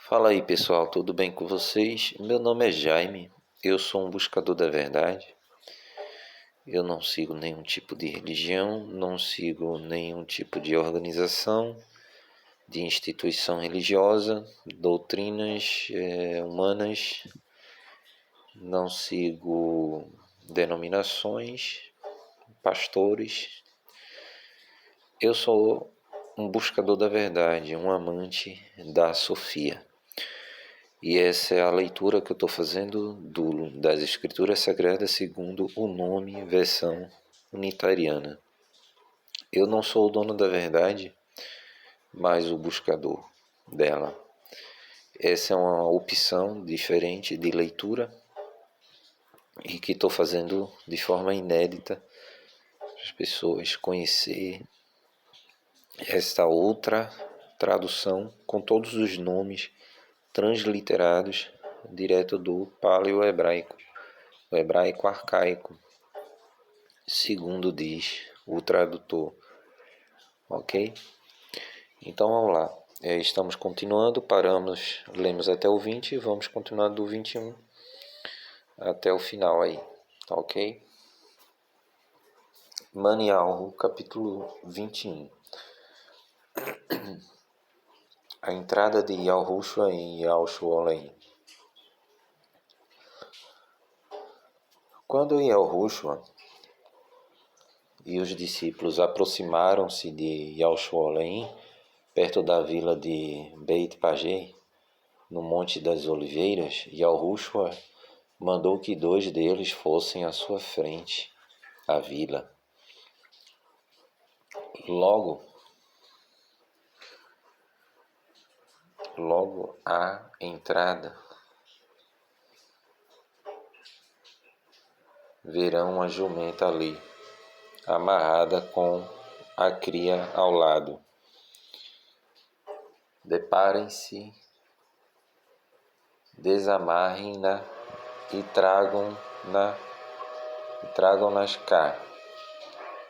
Fala aí pessoal, tudo bem com vocês? Meu nome é Jaime, eu sou um buscador da verdade. Eu não sigo nenhum tipo de religião, não sigo nenhum tipo de organização, de instituição religiosa, doutrinas humanas, não sigo denominações, pastores. Eu sou um buscador da verdade, um amante da Sofia. E essa é a leitura que eu estou fazendo das Escrituras Sagradas segundo o nome, versão unitariana. Eu não sou o dono da verdade, mas o buscador dela. Essa é uma opção diferente de leitura e que estou fazendo de forma inédita para as pessoas conhecer esta outra tradução com todos os nomes transliterados direto do paleo-hebraico, o hebraico arcaico, segundo diz o tradutor. Ok? Então vamos lá. Estamos continuando, lemos até o 20 e vamos continuar do 21 até o final aí. Tá ok? Manial, capítulo 21. A entrada de Yahushua em Yahushuaim. Quando Yahushua e os discípulos aproximaram-se de Yahushuaim, perto da vila de Beit Pagé, no Monte das Oliveiras, Yahushua mandou que 2 deles fossem à sua frente à vila. Logo à entrada, verão a jumenta ali, amarrada com a cria ao lado. Deparem-se, desamarrem-na e tragam-nas cá.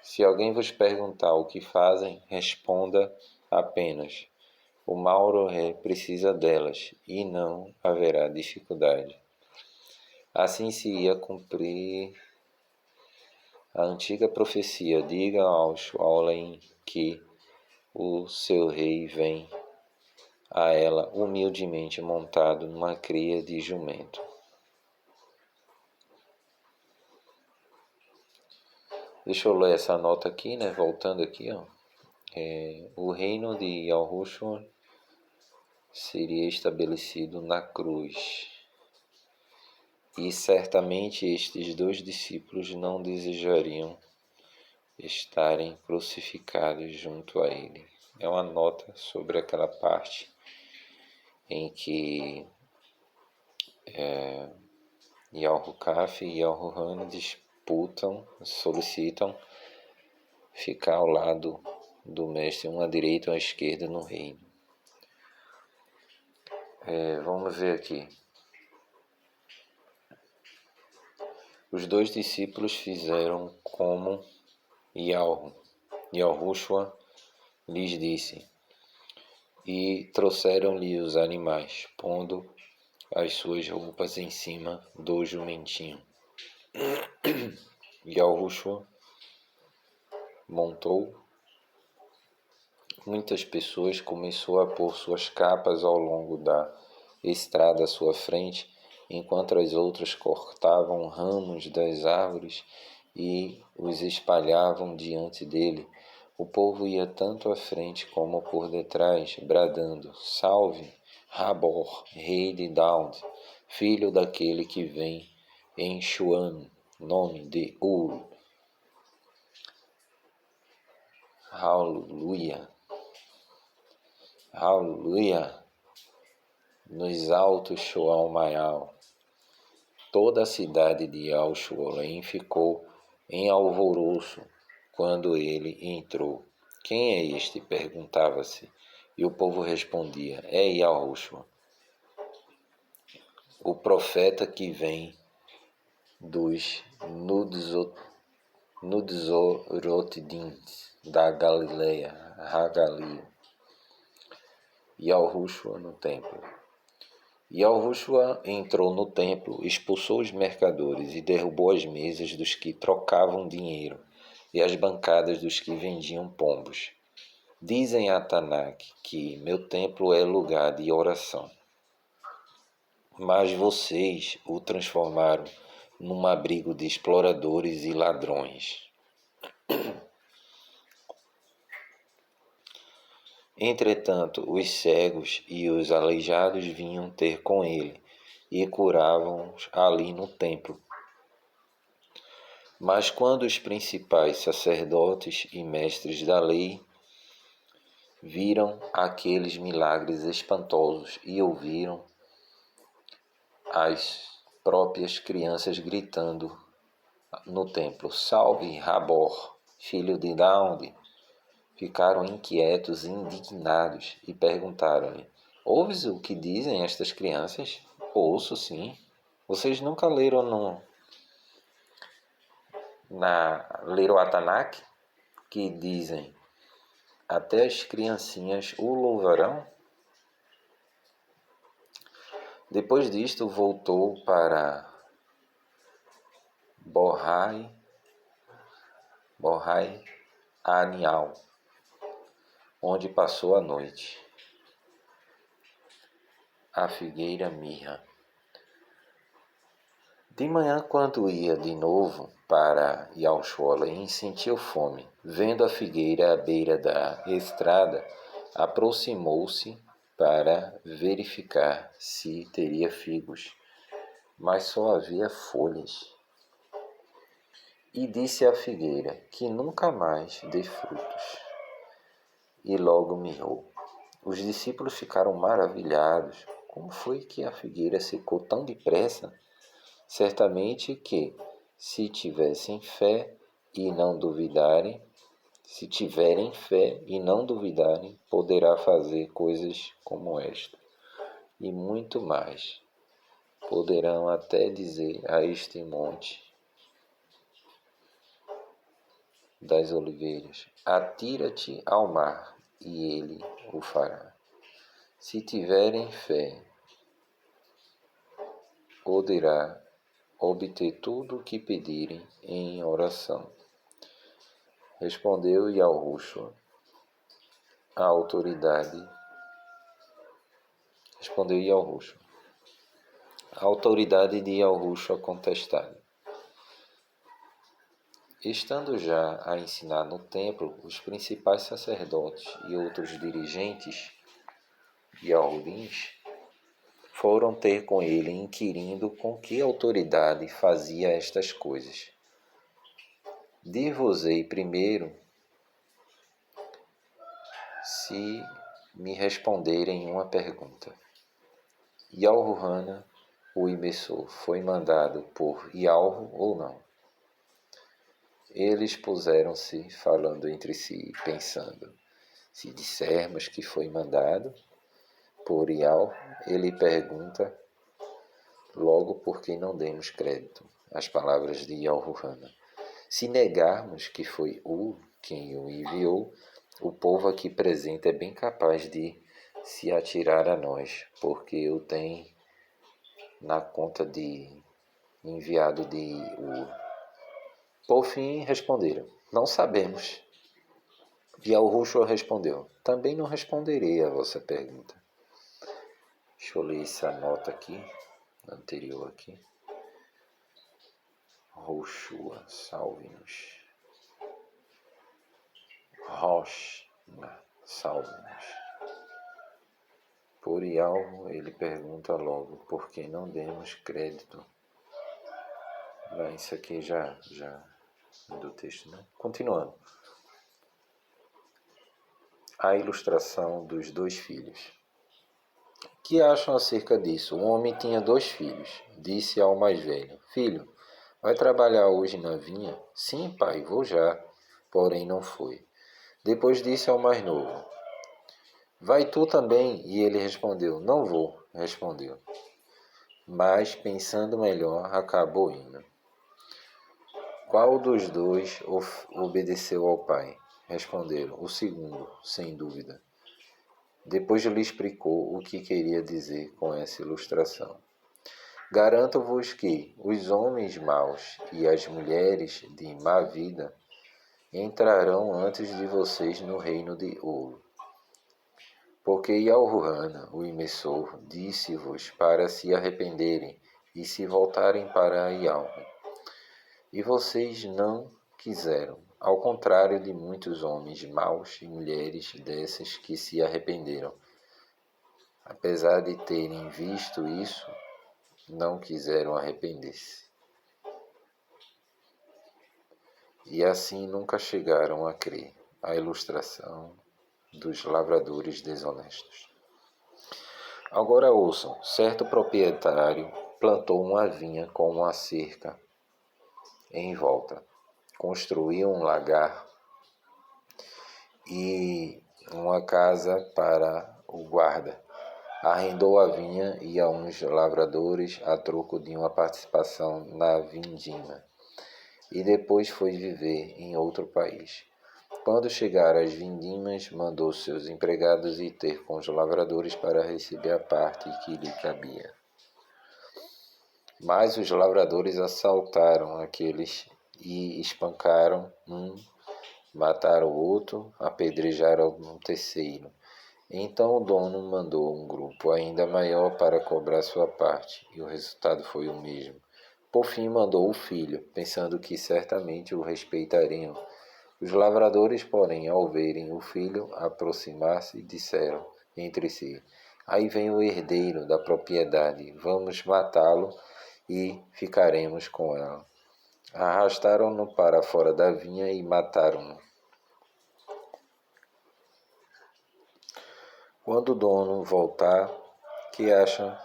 Se alguém vos perguntar o que fazem, responda apenas: o Mauro-Ré precisa delas, e não haverá dificuldade. Assim se ia cumprir a antiga profecia: diga ao Shualim que o seu rei vem a ela humildemente montado numa cria de jumento. Deixa eu ler essa nota aqui, né? Voltando aqui, ó. O reino de Yahushua seria estabelecido na cruz. E certamente estes 2 discípulos não desejariam estarem crucificados junto a ele. É uma nota sobre aquela parte em que Yahu-Kaf e Yahu-Han solicitam ficar ao lado do mestre, um à direita e um à esquerda no reino. Vamos ver aqui. Os 2 discípulos fizeram como Yahushua lhes disse, e trouxeram-lhe os animais, pondo as suas roupas em cima do jumentinho. Yahushua montou. Muitas pessoas começou a pôr suas capas ao longo da estrada à sua frente, enquanto as outras cortavam ramos das árvores e os espalhavam diante dele. O povo ia tanto à frente como por detrás, bradando: salve, Rabor, rei de Daud, filho daquele que vem em Shuam, nome de Ur. Aleluia, aleluia, nos altos Shuam Maial. Toda a cidade de Yahushuaim ficou em alvoroço quando ele entrou. Quem é este? Perguntava-se. E o povo respondia: é Yahushua, o profeta que vem dos Nudzorotidins da Galileia, Hagalil. Yahushua no templo. Yahushua entrou no templo, expulsou os mercadores e derrubou as mesas dos que trocavam dinheiro e as bancadas dos que vendiam pombos. Dizem a Tanakh que meu templo é lugar de oração, mas vocês o transformaram num abrigo de exploradores e ladrões. Entretanto, os cegos e os aleijados vinham ter com ele e curavam-os ali no templo. Mas quando os principais sacerdotes e mestres da lei viram aqueles milagres espantosos e ouviram as próprias crianças gritando no templo: "Salve, Rabor, filho de Daudi!", ficaram inquietos e indignados e perguntaram-lhe: "Ouves o que dizem estas crianças?" "Ouço, sim." "Vocês nunca leram leram a Tanakh, que dizem: até as criancinhas o louvarão?" Depois disto voltou para Borrai Anial, onde passou a noite. A figueira mirra. De manhã, quando ia de novo para Yausholim, sentiu fome. Vendo a figueira à beira da estrada, aproximou-se para verificar se teria figos, mas só havia folhas. E disse à figueira que nunca mais dê frutos. E logo mirrou. Os discípulos ficaram maravilhados. Como foi que a figueira secou tão depressa? Certamente que, se tiverem fé e não duvidarem, poderá fazer coisas como esta. E muito mais. Poderão até dizer a este monte das oliveiras: atira-te ao mar, e ele o fará. Se tiverem fé, poderá obter tudo o que pedirem em oração. Respondeu Yahushua, a autoridade. A autoridade de Yahushua contestada. Estando já a ensinar no templo, os principais sacerdotes e outros dirigentes e Yahudins foram ter com ele, inquirindo com que autoridade fazia estas coisas. Dir-vos-ei primeiro, se me responderem uma pergunta. Yahuhana, o imerso, foi mandado por Yahu ou não? Eles puseram-se falando entre si, pensando: se dissermos que foi mandado por Yahu, ele pergunta logo por que não demos crédito às palavras de Yahuhana. Se negarmos que foi quem o enviou, o povo aqui presente é bem capaz de se atirar a nós, porque o tem na conta de enviado de Por fim responderam: não sabemos. Yahushua respondeu: também não responderei a vossa pergunta. Deixa eu ler essa nota aqui, anterior aqui. Yahushua, salve-nos. Roshna, salve-nos. Por Yahu, ele pergunta logo, por que não demos crédito? Isso aqui já do texto, né? Continuando. A ilustração dos 2 filhos. Que acham acerca disso? Um homem tinha 2 filhos. Disse ao mais velho: filho, vai trabalhar hoje na vinha? Sim, pai, vou já. Porém não foi. Depois disse ao mais novo: vai tu também? E ele respondeu: não vou. Respondeu. Mas, pensando melhor, acabou indo. Qual dos 2 obedeceu ao pai? Responderam: o segundo, sem dúvida. Depois lhe explicou o que queria dizer com essa ilustração. Garanto-vos que os homens maus e as mulheres de má vida entrarão antes de vocês no reino de ouro. Porque Yahuana, o emissor, disse-vos para se arrependerem e se voltarem para Yahweh. E vocês não quiseram, ao contrário de muitos homens maus e mulheres dessas que se arrependeram. Apesar de terem visto isso, não quiseram arrepender-se. E assim nunca chegaram a crer. A ilustração dos lavradores desonestos. Agora ouçam, certo proprietário plantou uma vinha com uma cerca em volta, construiu um lagar e uma casa para o guarda. Arrendou a vinha e a uns lavradores a troco de uma participação na vindima, e depois foi viver em outro país. Quando chegaram as vindimas, mandou seus empregados ir ter com os lavradores para receber a parte que lhe cabia. Mas os lavradores assaltaram aqueles e espancaram um, mataram o outro, apedrejaram um terceiro. Então o dono mandou um grupo ainda maior para cobrar sua parte, e o resultado foi o mesmo. Por fim mandou o filho, pensando que certamente o respeitariam. Os lavradores, porém, ao verem o filho aproximar-se, disseram entre si: aí vem o herdeiro da propriedade, vamos matá-lo e ficaremos com ela. Arrastaram-no para fora da vinha e mataram-no. Quando o dono voltar, que acham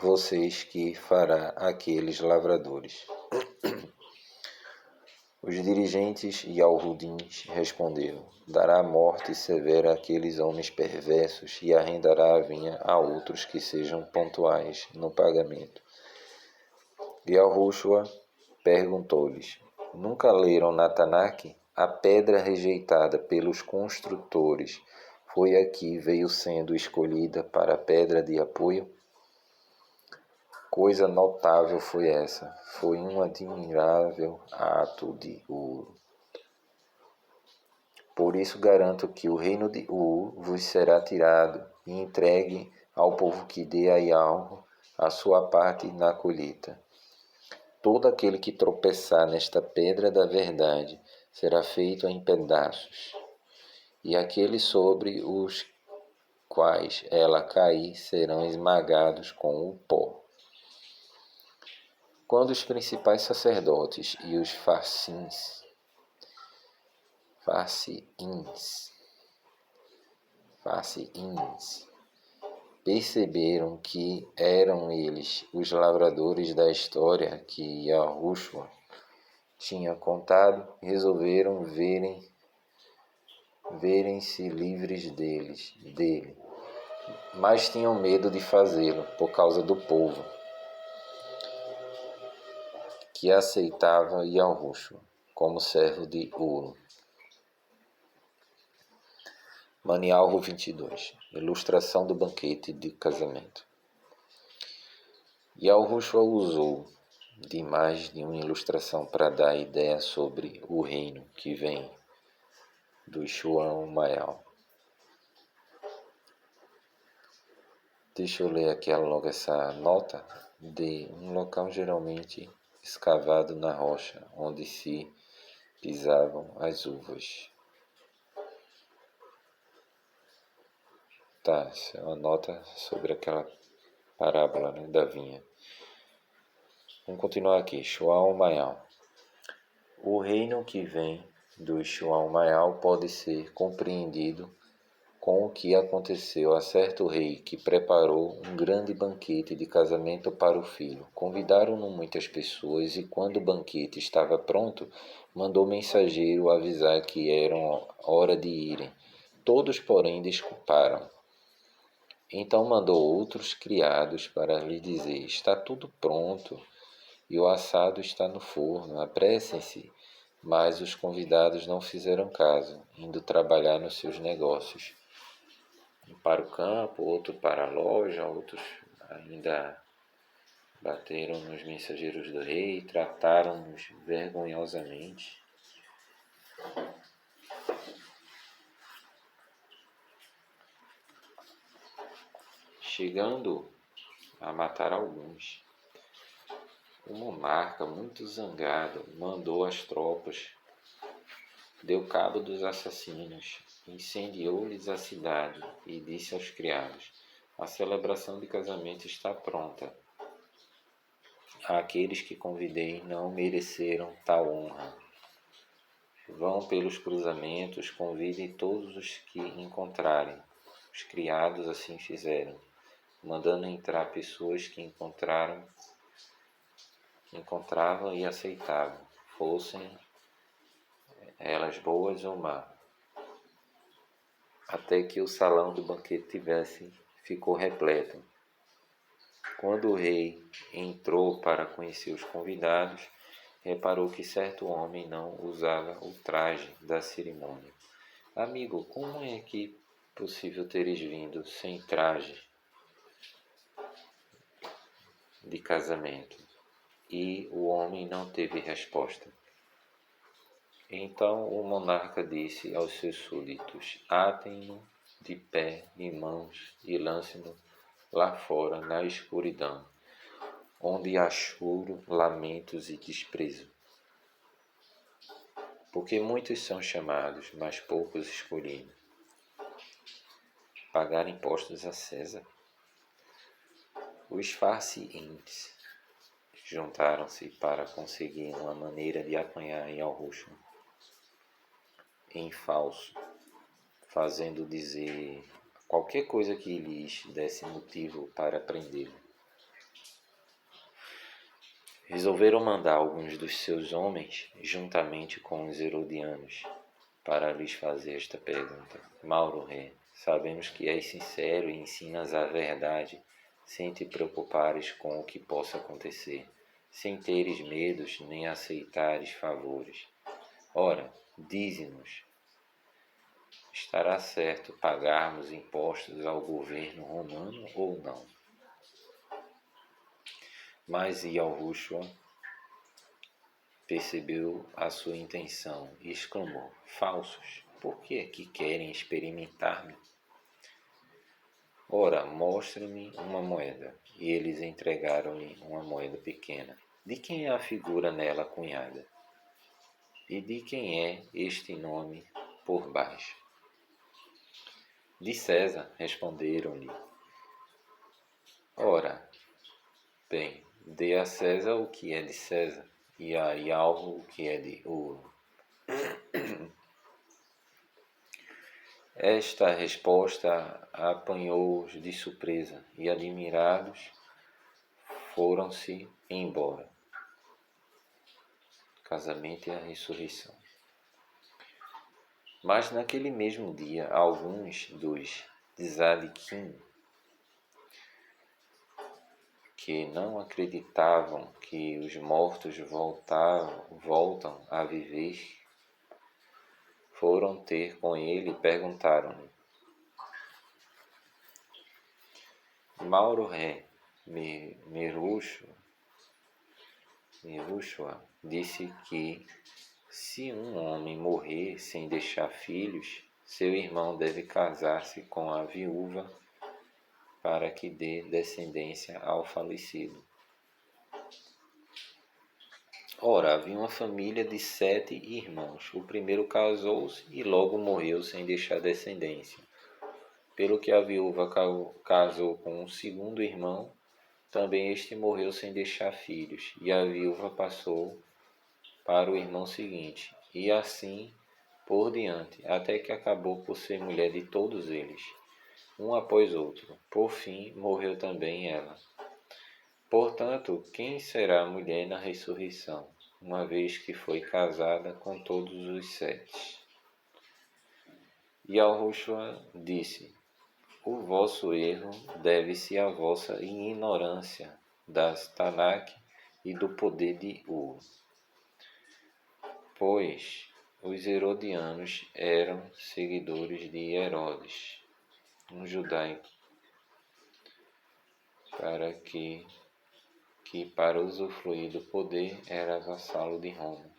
vocês que fará aqueles lavradores? Os dirigentes e alrudins responderam: dará morte severa àqueles homens perversos e arrendará a vinha a outros que sejam pontuais no pagamento. E Yahushua perguntou-lhes: nunca leram na Tanakh? A pedra rejeitada pelos construtores foi a que veio sendo escolhida para a pedra de apoio? Coisa notável foi essa, foi um admirável ato de ouro. Por isso garanto que o reino de Ur vos será tirado e entregue ao povo que dê a Yahweh a sua parte na colheita. Todo aquele que tropeçar nesta pedra da verdade será feito em pedaços, e aqueles sobre os quais ela cair serão esmagados com o pó. Quando os principais sacerdotes e os farcins perceberam que eram eles os lavradores da história que Yahushua tinha contado, resolveram verem-se livres dele, mas tinham medo de fazê-lo por causa do povo que aceitava Yahushua como servo de ouro. Manialro 22. Ilustração do banquete de casamento. Yahushua usou de mais de uma ilustração para dar a ideia sobre o reino que vem do Shuam Mayal. Deixa eu ler aqui logo essa nota de um local geralmente escavado na rocha, onde se pisavam as uvas. Tá, essa é uma nota sobre aquela parábola, né, da vinha. Vamos continuar aqui. Shuam Mayal. O reino que vem do Shuam Mayal pode ser compreendido com o que aconteceu a certo rei que preparou um grande banquete de casamento para o filho. Convidaram-no muitas pessoas e quando o banquete estava pronto, mandou mensageiro avisar que era hora de irem. Todos, porém, desculparam. Então mandou outros criados para lhe dizer: está tudo pronto e o assado está no forno, apressem-se. Mas os convidados não fizeram caso, indo trabalhar nos seus negócios. para o campo, outro para a loja, outros ainda bateram nos mensageiros do rei, trataram-nos vergonhosamente. Chegando a matar alguns, o monarca, muito zangado, mandou as tropas, deu cabo dos assassinos, incendiou-lhes a cidade e disse aos criados: a celebração de casamento está pronta. Aqueles que convidei não mereceram tal honra. Vão pelos cruzamentos, convidem todos os que encontrarem. Os criados assim fizeram, mandando entrar pessoas que encontravam e aceitavam, fossem elas boas ou má, até que o salão do banquete ficou repleto. Quando o rei entrou para conhecer os convidados, reparou que certo homem não usava o traje da cerimônia. Amigo, como é que possível teres vindo sem traje de casamento? E o homem não teve resposta. Então o monarca disse aos seus súditos: atem-no de pé e mãos e lancem-no lá fora na escuridão, onde há choro, lamentos e desprezo. Porque muitos são chamados, mas poucos escolhidos. Pagar impostos a César? Os farcientes juntaram-se para conseguir uma maneira de apanhar Yahushua em falso, fazendo dizer qualquer coisa que lhes desse motivo para prendê-lo. Resolveram mandar alguns dos seus homens, juntamente com os herodianos, para lhes fazer esta pergunta: Mauro Ré, sabemos que és sincero e ensinas a verdade, sem te preocupares com o que possa acontecer, sem teres medos nem aceitares favores. Ora, dize-nos, estará certo pagarmos impostos ao governo romano ou não? Mas Yahushua percebeu a sua intenção e exclamou: falsos, por que é que querem experimentar-me? Ora, mostre-me uma moeda. E eles entregaram-lhe uma moeda pequena. De quem é a figura nela cunhada? E de quem é este nome por baixo? De César, responderam-lhe. Ora, bem, dê a César o que é de César, e a Ialvo o que é de ouro. Esta resposta apanhou-os de surpresa, e admirados foram-se embora. Casamento e a ressurreição. Mas naquele mesmo dia, alguns dos tzadikim, que não acreditavam que os mortos voltam a viver, foram ter com ele e perguntaram-lhe: Mauro Ré, Merushua disse que se um homem morrer sem deixar filhos, seu irmão deve casar-se com a viúva para que dê descendência ao falecido. Ora, havia uma família de 7 irmãos. O primeiro casou-se e logo morreu sem deixar descendência. Pelo que a viúva casou com um segundo irmão, também este morreu sem deixar filhos, e a viúva passou para o irmão seguinte, e assim por diante, até que acabou por ser mulher de todos eles, um após outro. Por fim, morreu também ela. Portanto, quem será a mulher na ressurreição, uma vez que foi casada com todos os 7? E Yahushua disse: o vosso erro deve-se à vossa ignorância das Tanakh e do poder de Ur. Pois os herodianos eram seguidores de Herodes, um judaico, que para usufruir do poder era vassalo de Roma.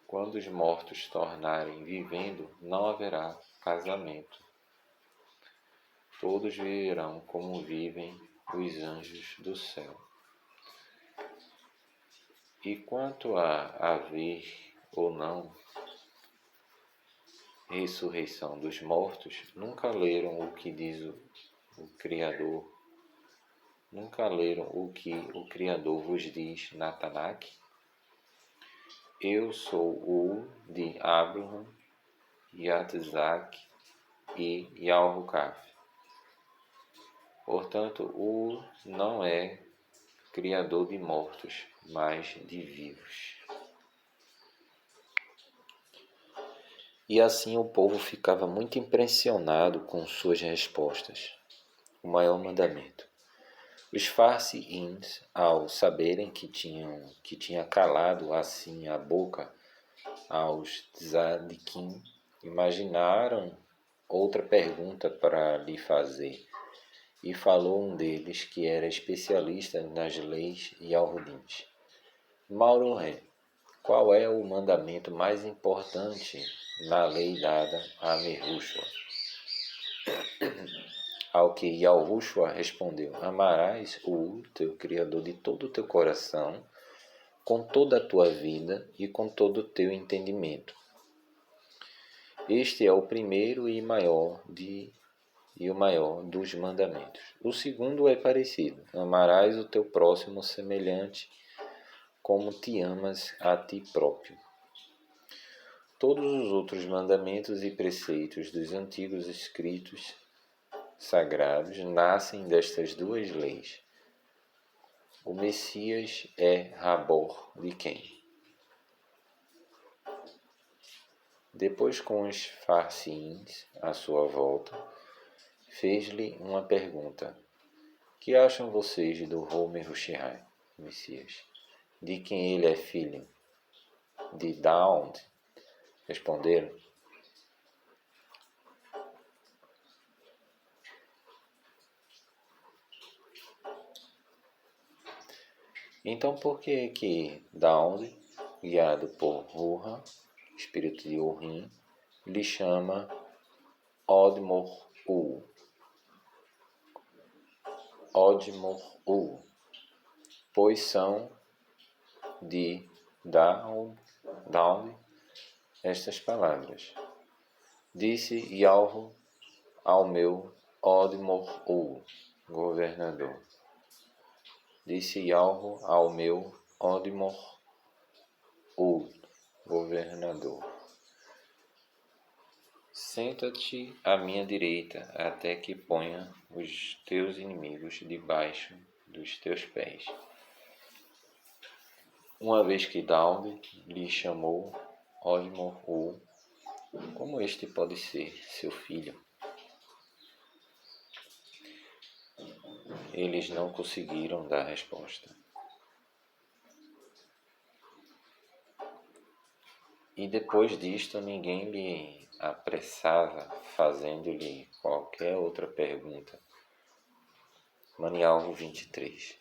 Quando os mortos tornarem vivendo, não haverá casamento. Todos viverão como vivem os anjos do céu. E quanto a haver ou não ressurreição dos mortos, nunca leram o que diz o Criador? Nunca leram o que o Criador vos diz na Tanakh? Eu sou o de Abraham, Yitzhak e Yaakov. Portanto, o não é criador de mortos, mas de vivos. E assim o povo ficava muito impressionado com suas respostas. O maior mandamento. Os farsiíns, ao saberem que tinha calado assim a boca aos tzadikim, imaginaram outra pergunta para lhe fazer. E falou um deles, que era especialista nas leis yahudins. Mauro-Ré, qual é o mandamento mais importante na lei dada a Yahushua? Ao que Yahushua respondeu: amarás o teu Criador de todo o teu coração, com toda a tua vida e com todo o teu entendimento. Este é o primeiro e o maior dos mandamentos. O segundo é parecido: amarás o teu próximo semelhante como te amas a ti próprio. Todos os outros mandamentos e preceitos dos antigos escritos sagrados nascem destas duas leis. O Messias é Rabor de quem? Depois, com os farsiins à sua volta, fez-lhe uma pergunta. Que acham vocês do Homer Hushai, Messias? De quem ele é filho? De Daud? Responderam. Então por que Daud, guiado por Ruha, espírito de Urim, lhe chama Odmor-U? Odmor-U, pois são de Daud estas palavras. Disse Yahweh ao meu Odmor-U, governador. Disse Yahweh ao meu Odmor-U, governador. Senta-te à minha direita, até que ponha os teus inimigos debaixo dos teus pés. Uma vez que Daud lhe chamou Odmor-U, como este pode ser seu filho? Eles não conseguiram dar resposta. E depois disto ninguém lhe apressava, fazendo-lhe qualquer outra pergunta. Manialvo 23.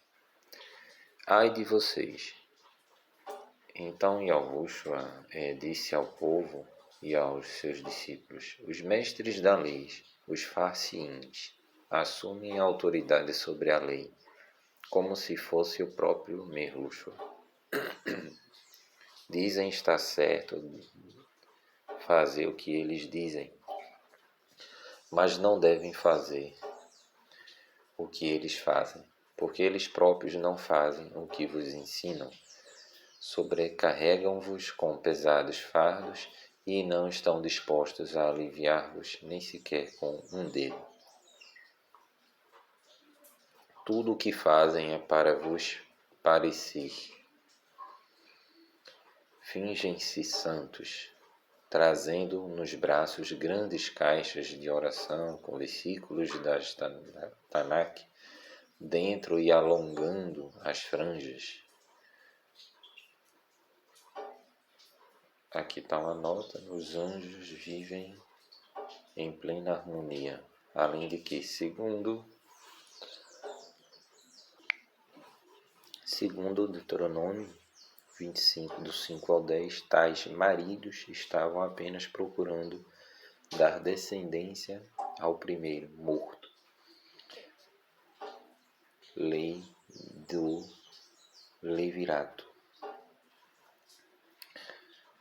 Ai de vocês! Então Yahushua disse ao povo e aos seus discípulos: os mestres da lei, os farsiins, assumem a autoridade sobre a lei, como se fosse o próprio Yahushua. Dizem estar certo fazer o que eles dizem, mas não devem fazer o que eles fazem, porque eles próprios não fazem o que vos ensinam. Sobrecarregam-vos com pesados fardos e não estão dispostos a aliviar-vos nem sequer com um dedo. Tudo o que fazem é para vos parecer. Fingem-se santos, trazendo nos braços grandes caixas de oração com versículos das Tanakh dentro e alongando as franjas. Aqui está uma nota: os anjos vivem em plena harmonia. além de que, segundo Deuteronômio 25, do 5 ao 10, tais maridos estavam apenas procurando dar descendência ao primeiro morto. Lei do levirato.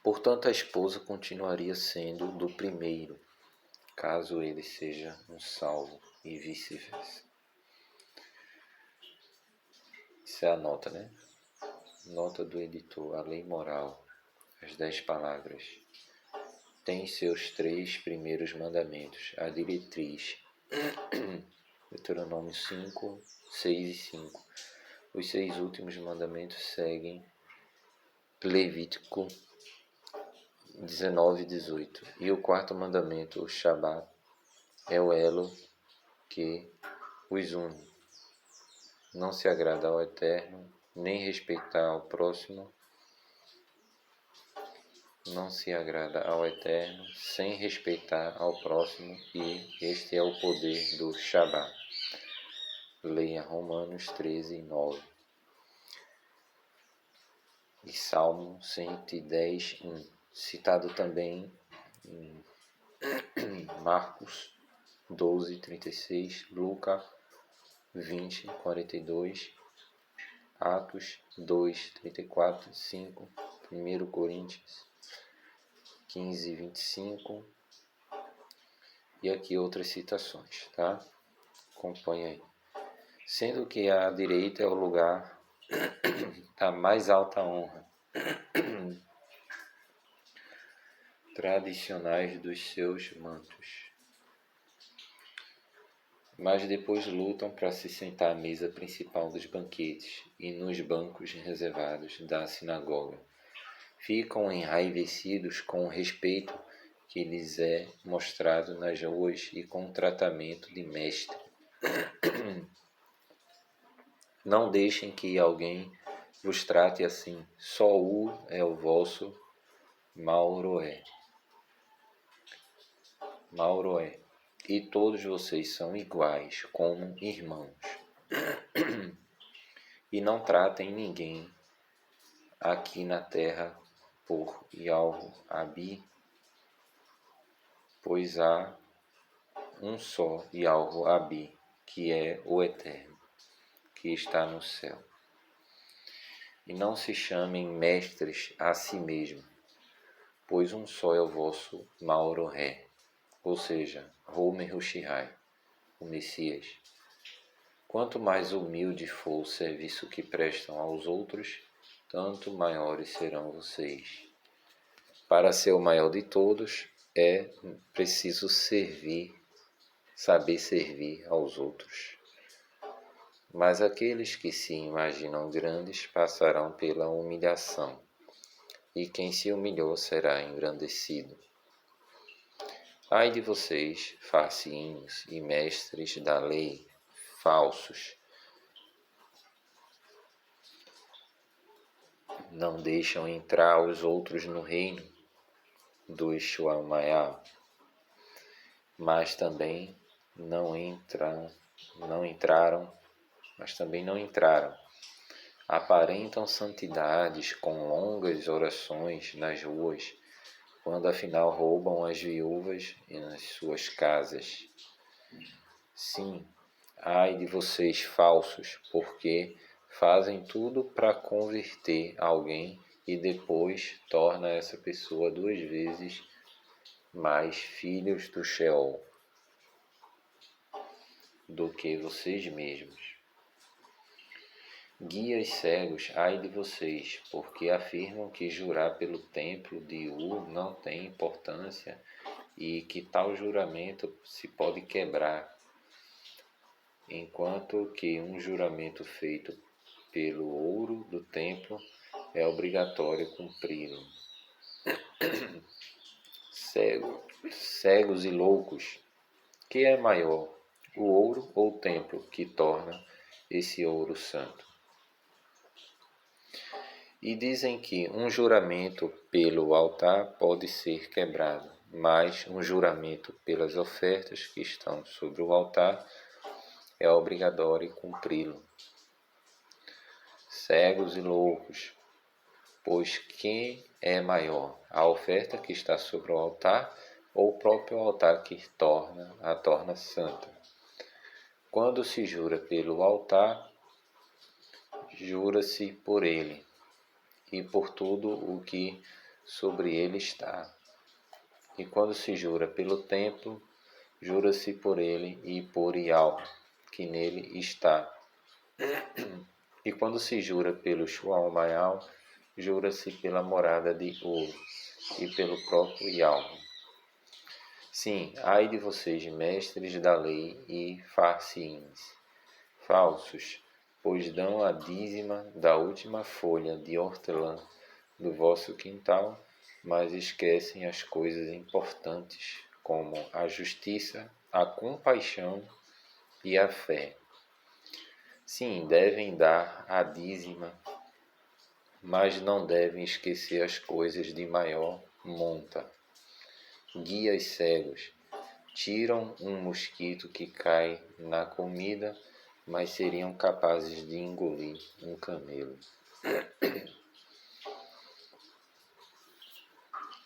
Portanto, a esposa continuaria sendo do primeiro, caso ele seja um salvo, e vice-versa. Isso é a nota, né? Nota do editor, a lei moral, as 10 palavras. Tem seus 3 primeiros mandamentos, a diretriz, Deuteronômio 5, 6 e 5. Os 6 últimos mandamentos seguem Levítico 19 e 18. E o 4º mandamento, o Shabat, é o elo que os une. Não se agrada ao Eterno, nem respeitar ao próximo. Não se agrada ao Eterno, sem respeitar ao próximo, e este é o poder do Shabat. Leia Romanos 13, 9. E Salmo 110, 1. Citado também em Marcos 12, 36, Lucas 20, 42, Atos 2, 34, 5, 1 Coríntios 15, 25, e aqui outras citações, tá? Acompanhe aí. Sendo que a direita é o lugar da mais alta honra, tradicionais dos seus mantos. Mas depois lutam para se sentar à mesa principal dos banquetes e nos bancos reservados da sinagoga. Ficam enraivecidos com o respeito que lhes é mostrado nas ruas e com o tratamento de mestre. Não deixem que alguém vos trate assim. Só é o vosso Mauroé. E todos vocês são iguais, como irmãos. E não tratem ninguém aqui na terra por Yahweh, pois há um só Yahweh, que é o Eterno, que está no céu. E não se chamem mestres a si mesmo, pois um só é o vosso Mauroé, ou seja, Homer Hushihai, o Messias. Quanto mais humilde for o serviço que prestam aos outros, tanto maiores serão vocês. Para ser o maior de todos, é preciso saber servir aos outros. Mas aqueles que se imaginam grandes passarão pela humilhação, e quem se humilhou será engrandecido. Ai de vocês, farcinhos e mestres da lei, falsos, não deixam entrar os outros no reino do Exuamayá, mas também não entraram. Aparentam santidades com longas orações nas ruas, quando afinal roubam as viúvas nas suas casas. Sim, ai de vocês falsos, porque fazem tudo para converter alguém e depois torna essa pessoa 2 vezes mais filhos do Sheol do que vocês mesmos. Guias cegos, ai de vocês, porque afirmam que jurar pelo templo de não tem importância e que tal juramento se pode quebrar, enquanto que um juramento feito pelo ouro do templo é obrigatório cumpri-lo. Cegos e loucos, que é maior, o ouro ou o templo que torna esse ouro santo? E dizem que um juramento pelo altar pode ser quebrado, mas um juramento pelas ofertas que estão sobre o altar é obrigatório cumpri-lo. Cegos e loucos, pois quem é maior, a oferta que está sobre o altar ou o próprio altar que a torna santa? Quando se jura pelo altar, jura-se por ele e por tudo o que sobre ele está. E quando se jura pelo templo, jura-se por ele e por Ial, que nele está. E quando se jura pelo Shual-Maial, jura-se pela morada de ouro e pelo próprio Ial. Sim, ai de vocês, mestres da lei e farsiins, falsos, pois dão a dízima da última folha de hortelã do vosso quintal, mas esquecem as coisas importantes, como a justiça, a compaixão e a fé. Sim, devem dar a dízima, mas não devem esquecer as coisas de maior monta. Guias cegos, tiram um mosquito que cai na comida, mas seriam capazes de engolir um camelo.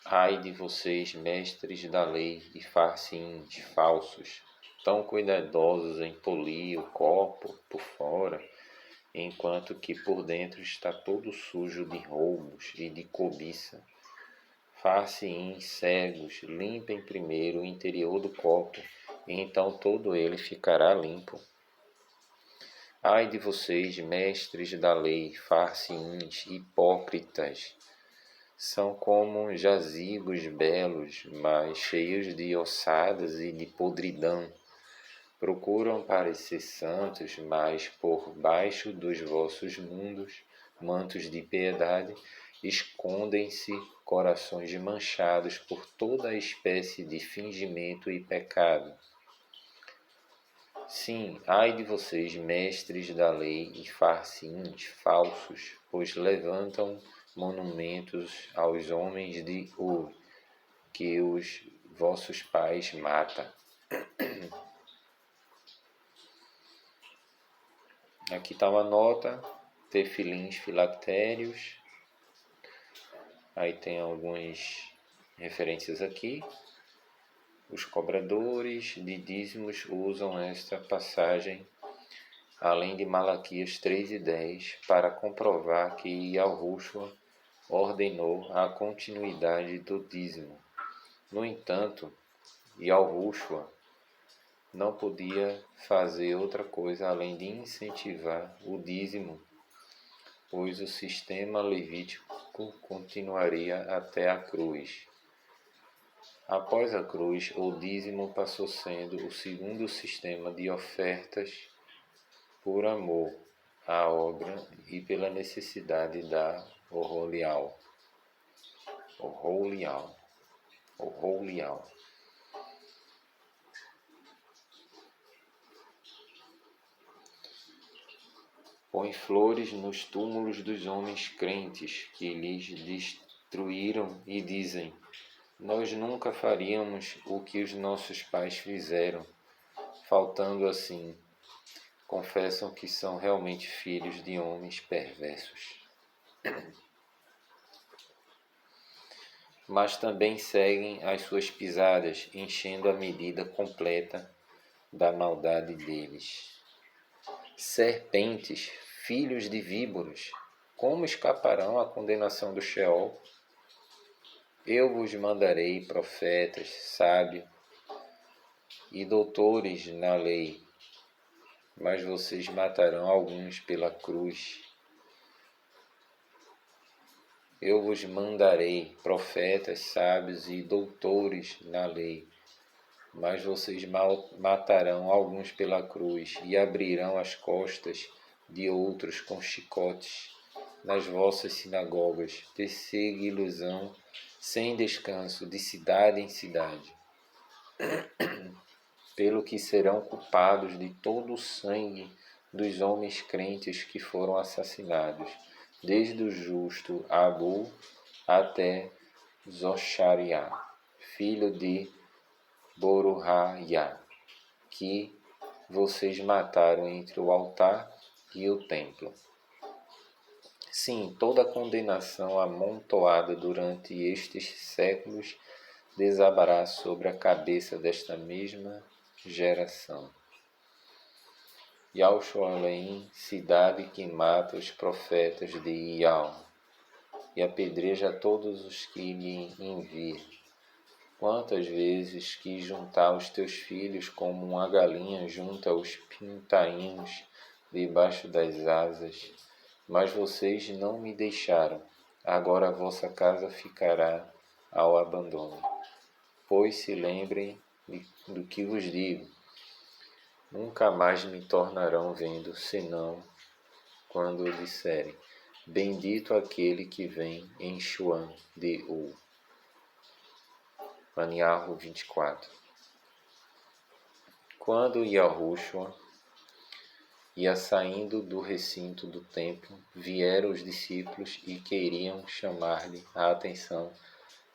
Ai de vocês, mestres da lei e farsiins falsos, tão cuidadosos em polir o copo por fora, enquanto que por dentro está todo sujo de roubos e de cobiça. Farsiins cegos, limpem primeiro o interior do copo, e então todo ele ficará limpo. Ai de vocês, mestres da lei, farsiins hipócritas, são como jazigos belos, mas cheios de ossadas e de podridão. Procuram parecer santos, mas por baixo dos vossos mantos de piedade, escondem-se corações manchados por toda a espécie de fingimento e pecado. Sim, ai de vocês, mestres da lei e farsiins falsos, pois levantam monumentos aos homens de Ur, que os vossos pais matam. Aqui está uma nota, tefilins filactérios. Aí tem algumas referências aqui. Os cobradores de dízimos usam esta passagem, além de Malaquias 3:10, para comprovar que Yahushua ordenou a continuidade do dízimo. No entanto, Yahushua não podia fazer outra coisa além de incentivar o dízimo, pois o sistema levítico continuaria até a cruz. Após a cruz, o dízimo passou sendo o segundo sistema de ofertas por amor à obra e pela necessidade da Oholial. Põe flores nos túmulos dos homens crentes que lhes destruíram e dizem: nós nunca faríamos o que os nossos pais fizeram. Faltando assim, confessam que são realmente filhos de homens perversos. Mas também seguem as suas pisadas, enchendo a medida completa da maldade deles. Serpentes, filhos de víboras, como escaparão à condenação do Sheol? Eu vos mandarei profetas, sábios e doutores na lei, mas vocês matarão alguns pela cruz. Eu vos mandarei profetas, sábios e doutores na lei, mas vocês matarão alguns pela cruz e abrirão as costas de outros com chicotes nas vossas sinagogas, persegui-los-ão sem descanso de cidade em cidade, pelo que serão culpados de todo o sangue dos homens crentes que foram assassinados, desde o justo Abu até Zochariá, filho de Boruhaya, que vocês mataram entre o altar e o templo. Sim, toda a condenação amontoada durante estes séculos desabará sobre a cabeça desta mesma geração. Yalshualeim, cidade que mata os profetas de Ial, e apedreja todos os que lhe enviam. Quantas vezes quis juntar os teus filhos como uma galinha junta os pintainhos debaixo das asas, mas vocês não me deixaram. Agora a vossa casa ficará ao abandono. Pois se lembrem do que vos digo. Nunca mais me tornarão vendo, senão quando disserem: bendito aquele que vem em Shuan de U. Maniarro 24. Quando Yahushua ia saindo do recinto do templo, vieram os discípulos e queriam chamar-lhe a atenção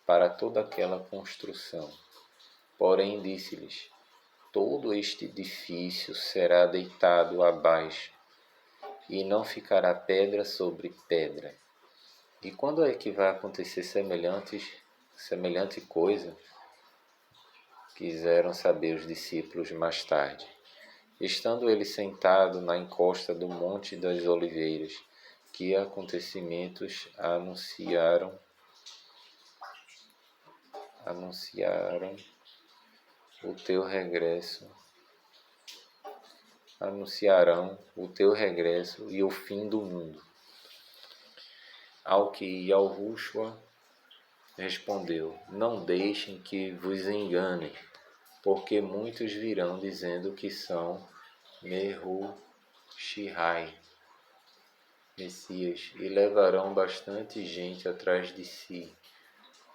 para toda aquela construção. Porém disse-lhes: todo este edifício será deitado abaixo, e não ficará pedra sobre pedra. E quando é que vai acontecer semelhante coisa? Quiseram saber os discípulos mais tarde. Estando ele sentado na encosta do Monte das Oliveiras, que acontecimentos anunciaram o teu regresso e o fim do mundo. Ao que Yahushua respondeu: não deixem que vos enganem, porque muitos virão dizendo que são Mehu-Shihai, Messias, e levarão bastante gente atrás de si.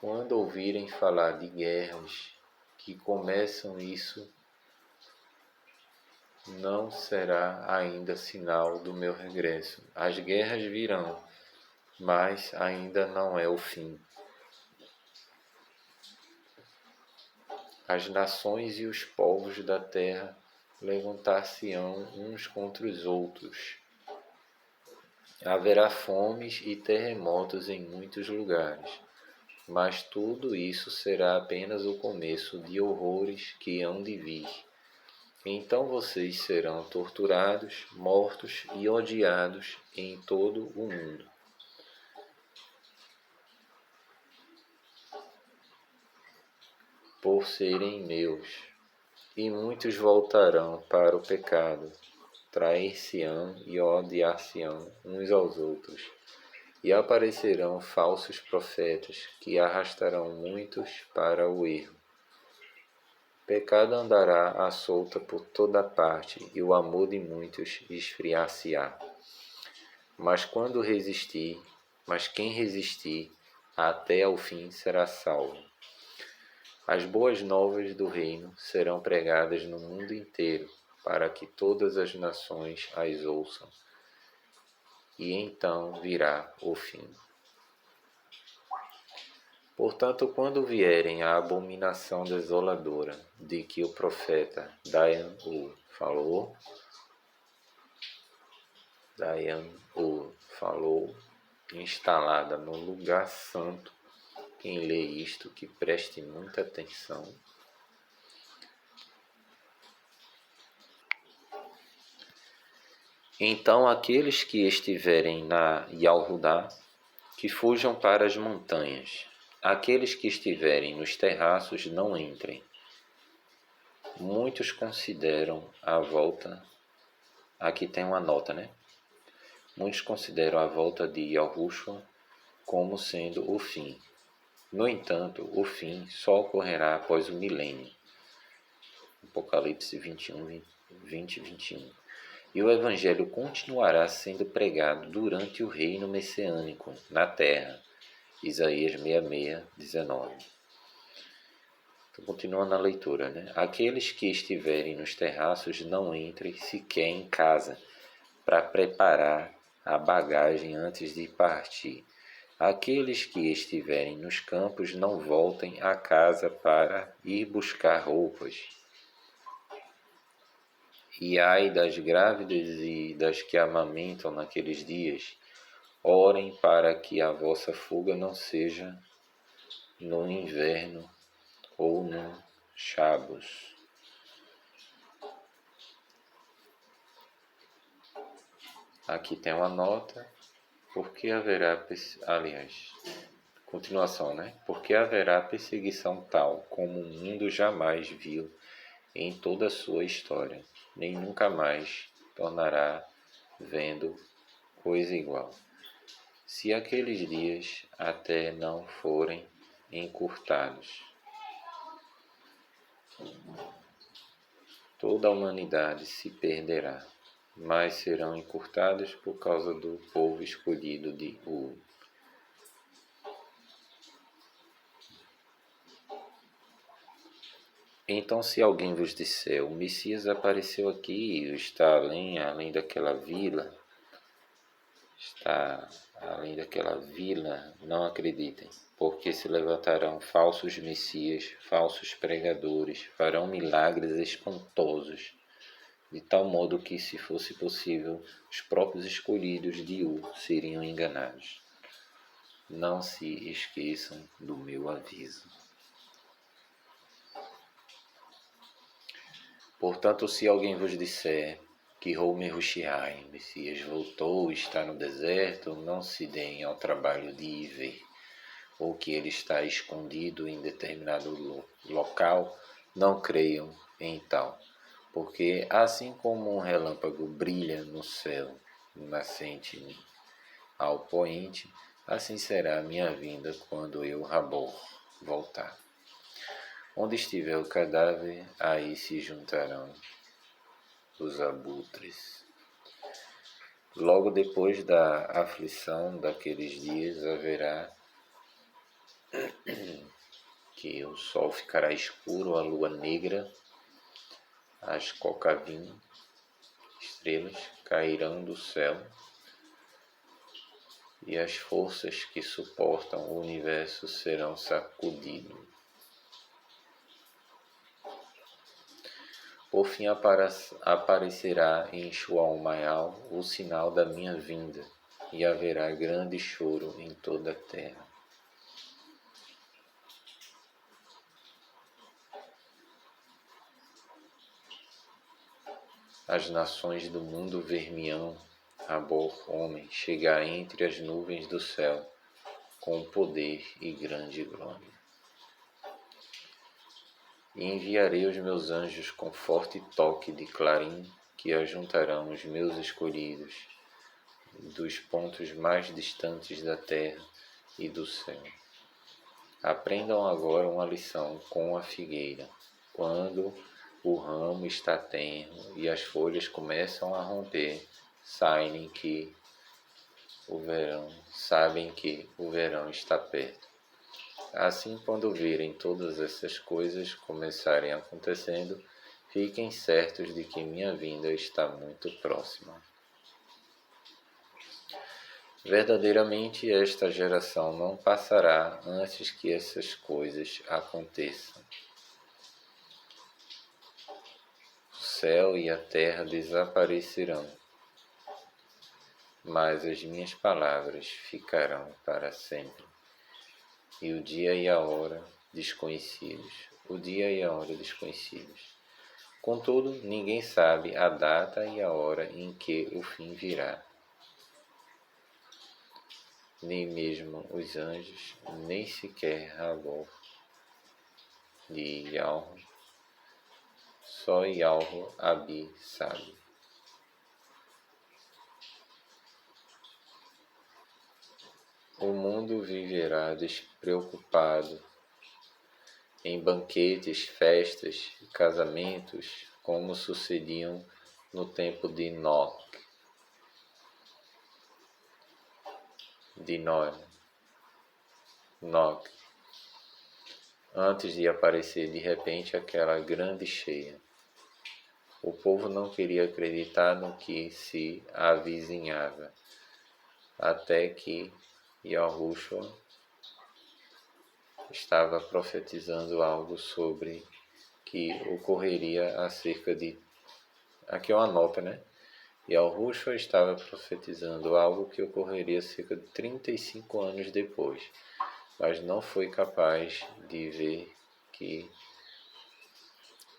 Quando ouvirem falar de guerras que começam, isso não será ainda sinal do meu regresso. As guerras virão, mas ainda não é o fim. As nações e os povos da terra levantar-se-ão uns contra os outros. Haverá fomes e terremotos em muitos lugares, mas tudo isso será apenas o começo de horrores que hão de vir. Então vocês serão torturados, mortos e odiados em todo o mundo. Por serem meus, e muitos voltarão para o pecado, trair-se-ão e odiar-se-ão uns aos outros, e aparecerão falsos profetas que arrastarão muitos para o erro. Pecado andará à solta por toda parte, e o amor de muitos esfriar-se-á. Mas quem resistir até ao fim será salvo. As boas novas do reino serão pregadas no mundo inteiro, para que todas as nações as ouçam. E então virá o fim. Portanto, quando vierem a abominação desoladora de que o profeta Dayan-u falou, instalada no lugar santo, quem lê isto, que preste muita atenção. Então aqueles que estiverem na Yalhudá, que fujam para as montanhas. Aqueles que estiverem nos terraços, não entrem. Muitos consideram a volta... Aqui tem uma nota, né? Muitos consideram a volta de Yahushua como sendo o fim. No entanto, o fim só ocorrerá após o milênio. Apocalipse 21, 20 e 21. E o Evangelho continuará sendo pregado durante o reino messiânico na terra. Isaías 66, 19. Então, continuando a leitura, né? Aqueles que estiverem nos terraços não entrem sequer em casa para preparar a bagagem antes de partir. Aqueles que estiverem nos campos não voltem a casa para ir buscar roupas. E ai das grávidas e das que amamentam naqueles dias, orem para que a vossa fuga não seja no inverno ou no Shabbos. Aqui tem uma nota, porque haverá, aliás, continuação, né? Porque haverá perseguição tal como o mundo jamais viu em toda a sua história, nem nunca mais tornará vendo coisa igual. Se aqueles dias até não forem encurtados, toda a humanidade se perderá, mas serão encurtados por causa do povo escolhido de Ur. Então, se alguém vos disser, o Messias apareceu aqui, está além daquela vila, não acreditem, porque se levantarão falsos messias, falsos pregadores, farão milagres espantosos, de tal modo que, se fosse possível, os próprios escolhidos de Ur seriam enganados. Não se esqueçam do meu aviso. Portanto, se alguém vos disser que Homer Hushai, Messias, voltou e está no deserto, não se deem ao trabalho de ir ver, ou que ele está escondido em determinado local, não creiam em tal. Porque assim como um relâmpago brilha no céu, nascente ao poente, assim será a minha vinda quando eu, Rabor, voltar. Onde estiver o cadáver, aí se juntarão os abutres. Logo depois da aflição daqueles dias haverá que o sol ficará escuro, a lua negra, as cocavim, estrelas, cairão do céu, e as forças que suportam o universo serão sacudidas. Por fim aparecerá em Shual-Mayal o sinal da minha vinda, e haverá grande choro em toda a terra. As nações do mundo ver-me-ão, Rabor, homem, chegar entre as nuvens do céu, com poder e grande glória. E enviarei os meus anjos com forte toque de clarim, que ajuntarão os meus escolhidos dos pontos mais distantes da terra e do céu. Aprendam agora uma lição com a figueira. Quando o ramo está tenro e as folhas começam a romper, sabem que o verão está perto. Assim, quando virem todas essas coisas começarem acontecendo, fiquem certos de que minha vinda está muito próxima. Verdadeiramente, esta geração não passará antes que essas coisas aconteçam. O céu e a terra desaparecerão, mas as minhas palavras ficarão para sempre. E o dia e a hora desconhecidos. Contudo, ninguém sabe a data e a hora em que o fim virá. Nem mesmo os anjos, nem sequer Rabor de Yalro. Só Yalro Abi sabe. O mundo viverá despreocupado em banquetes, festas e casamentos, como sucediam no tempo de Noé, antes de aparecer de repente aquela grande cheia. O povo não queria acreditar no que se avizinhava, até que Yahushua estava profetizando algo sobre que ocorreria acerca de... Aqui é uma nota, né? Yahushua estava profetizando algo que ocorreria cerca de 35 anos depois, mas não foi capaz de ver que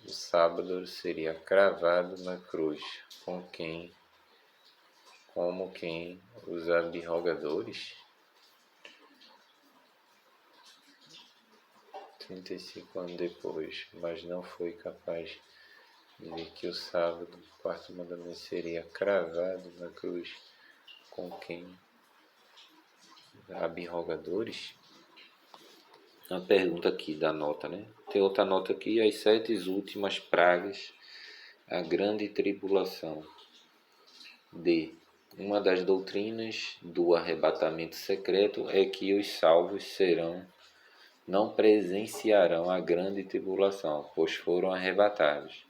o sábado seria cravado na cruz, como quem os abrogadores. 35 anos depois, mas não foi capaz de ver que o sábado, o quarto mandamento, seria cravado na cruz, com quem abrogadores. Uma pergunta aqui da nota, né? Tem outra nota aqui: as 7 últimas pragas, a grande tribulação. Uma das doutrinas do arrebatamento secreto é que os salvos não presenciarão a grande tribulação, pois foram arrebatados.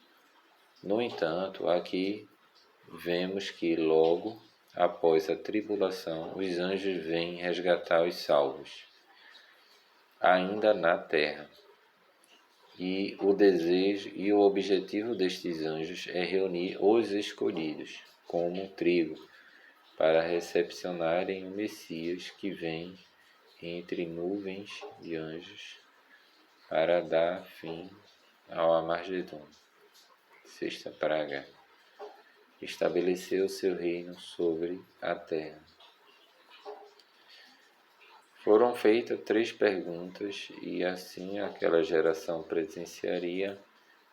No entanto, aqui vemos que logo após a tribulação, os anjos vêm resgatar os salvos, ainda na terra. E o desejo e o objetivo destes anjos é reunir os escolhidos, como trigo, para recepcionarem o Messias que vem entre nuvens de anjos para dar fim ao Armagedon. 6ª praga: estabeleceu seu reino sobre a terra. Foram feitas 3 perguntas e assim aquela geração presenciaria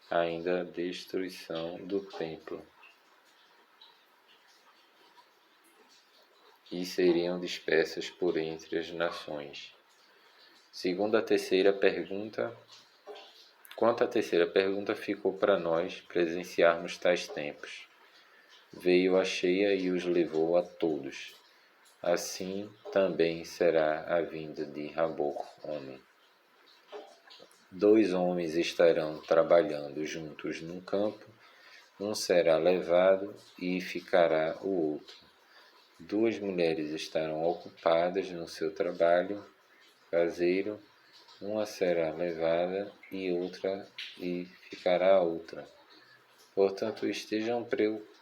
ainda a destruição do templo e seriam dispersas por entre as nações. Quanto à terceira pergunta, ficou para nós presenciarmos tais tempos. Veio a cheia e os levou a todos. Assim também será a vinda de Rabor, homem. 2 homens estarão trabalhando juntos num campo, um será levado e ficará o outro. 2 mulheres estarão ocupadas no seu trabalho caseiro, uma será levada e ficará a outra. Portanto, estejam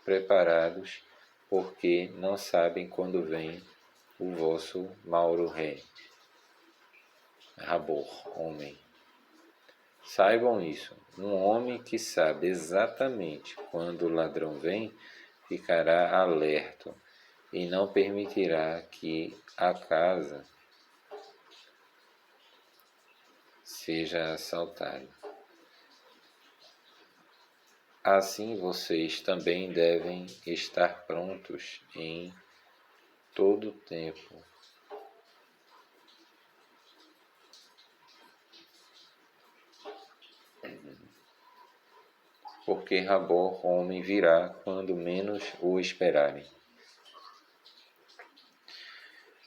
preparados, porque não sabem quando vem o vosso Mauro-Ré, Rabor, homem. Saibam isso, um homem que sabe exatamente quando o ladrão vem, ficará alerta e não permitirá que a casa seja assaltada. Assim vocês também devem estar prontos em todo o tempo, porque Rabor, homem, virá quando menos o esperarem.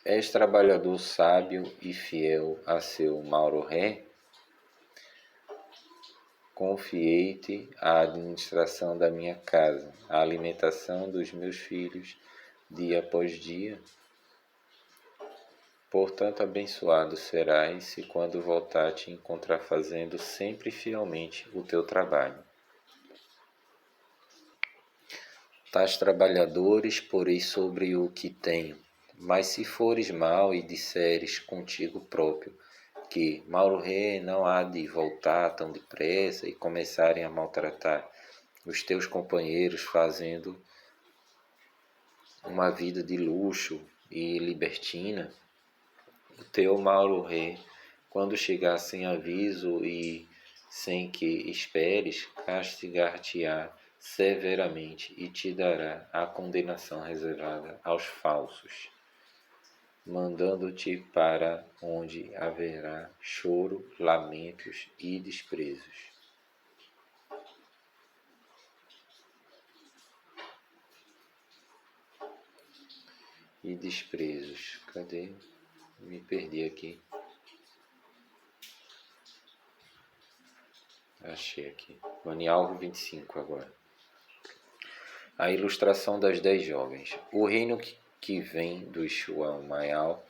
És trabalhador sábio e fiel a seu Mauro-Ré? Confiei-te a administração da minha casa, a alimentação dos meus filhos, dia após dia. Portanto, abençoado serás se quando voltar te encontrar fazendo sempre fielmente o teu trabalho. Tais trabalhadores porei sobre o que tenho, mas se fores mau e disseres contigo próprio, que Mauro-Ré não há de voltar tão depressa, e começarem a maltratar os teus companheiros, fazendo uma vida de luxo e libertina, o teu Mauro-Ré, quando chegar sem aviso e sem que esperes, castigar-te-á severamente e te dará a condenação reservada aos falsos, mandando-te para onde haverá choro, lamentos e desprezos. Cadê? Me perdi aqui. Achei aqui. Manialvo 25 agora. A ilustração das 10 jovens. O reino que vem do Shuamayal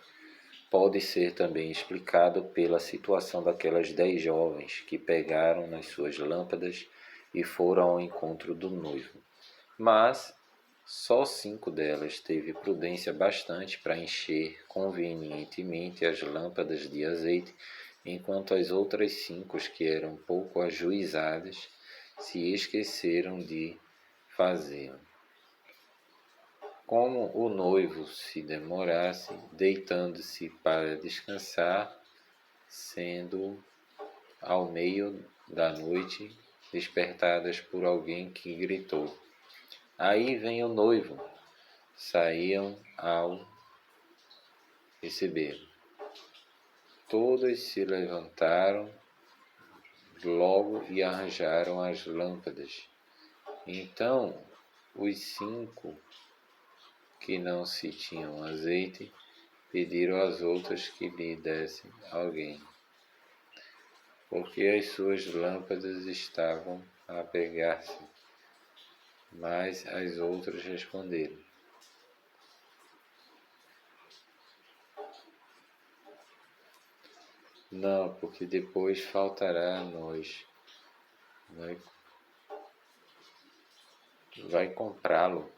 pode ser também explicado pela situação daquelas 10 jovens que pegaram nas suas lâmpadas e foram ao encontro do noivo. Mas só 5 delas teve prudência bastante para encher convenientemente as lâmpadas de azeite, enquanto as outras 5, que eram pouco ajuizadas, se esqueceram de fazê-lo. Como o noivo se demorasse, deitando-se para descansar, sendo ao meio da noite despertadas por alguém que gritou: "Aí vem o noivo!" Saíam ao recebê-lo. Todas se levantaram logo e arranjaram as lâmpadas. Então os 5 que não se tinham azeite pediram às outras que lhe dessem alguém, porque as suas lâmpadas estavam a apagar-se. Mas as outras responderam: "Não, porque depois faltará a nós. Vai comprá-lo."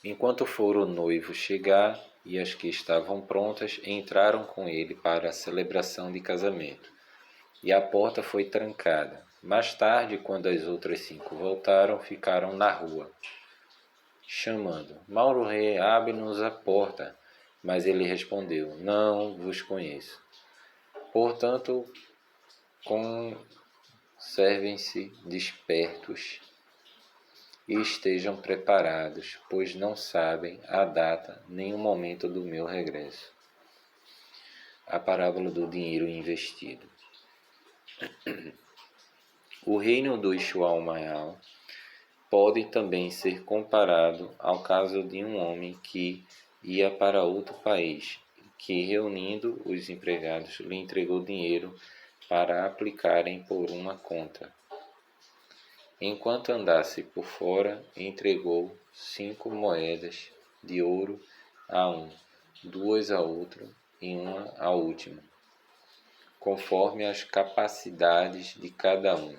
Enquanto for o noivo chegar e as que estavam prontas entraram com ele para a celebração de casamento, e a porta foi trancada. Mais tarde, quando as outras 5 voltaram, ficaram na rua, chamando: "Mauro-rei, abre-nos a porta." Mas ele respondeu: "Não vos conheço." Portanto, conservem-se despertos e estejam preparados, pois não sabem a data nem o momento do meu regresso. A parábola do dinheiro investido. O reino do Ixuaumael pode também ser comparado ao caso de um homem que ia para outro país, que, reunindo os empregados, lhe entregou dinheiro para aplicarem por uma conta. Enquanto andasse por fora, entregou 5 moedas de ouro a um, 2 a outro e 1 à última, conforme as capacidades de cada um.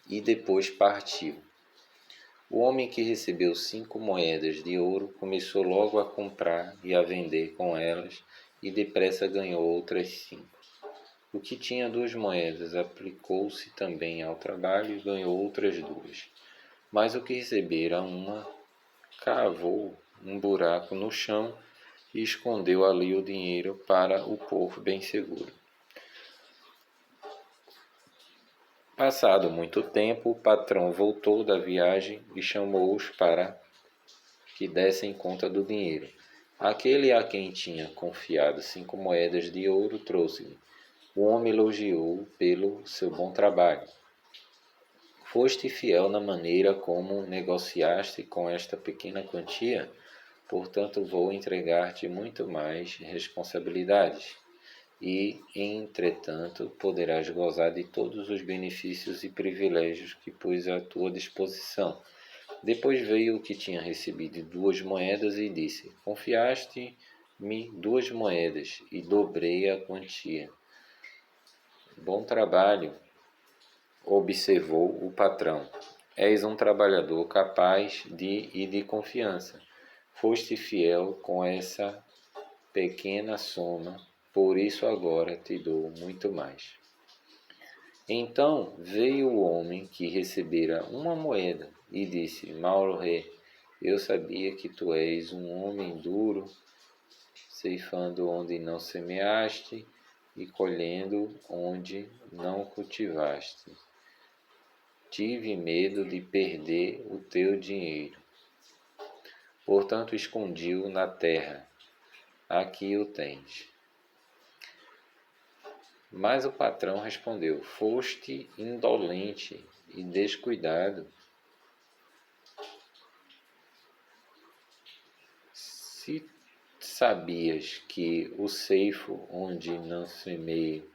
E depois partiu. O homem que recebeu 5 moedas de ouro começou logo a comprar e a vender com elas, e depressa ganhou outras 5. O que tinha 2 moedas aplicou-se também ao trabalho e ganhou outras 2. Mas o que recebera uma, cavou um buraco no chão e escondeu ali o dinheiro para o pôr bem seguro. Passado muito tempo, o patrão voltou da viagem e chamou-os para que dessem conta do dinheiro. Aquele a quem tinha confiado 5 moedas de ouro trouxe-lhe. O homem elogiou-o pelo seu bom trabalho. "Foste fiel na maneira como negociaste com esta pequena quantia, portanto vou entregar-te muito mais responsabilidades. E, entretanto, poderás gozar de todos os benefícios e privilégios que pus à tua disposição." Depois veio o que tinha recebido 2 moedas e disse: "Confiaste-me 2 moedas e dobrei a quantia." "Bom trabalho", observou o patrão. "És um trabalhador capaz e de confiança. Foste fiel com essa pequena soma, por isso agora te dou muito mais." Então veio o homem que recebera 1 moeda e disse: "Mauro-rei, eu sabia que tu és um homem duro, ceifando onde não semeaste e colhendo onde não cultivaste. Tive medo de perder o teu dinheiro. Portanto escondi-o na terra. Aqui o tens." Mas o patrão respondeu: "Foste indolente e descuidado. Se sabias que o ceifo onde não semeio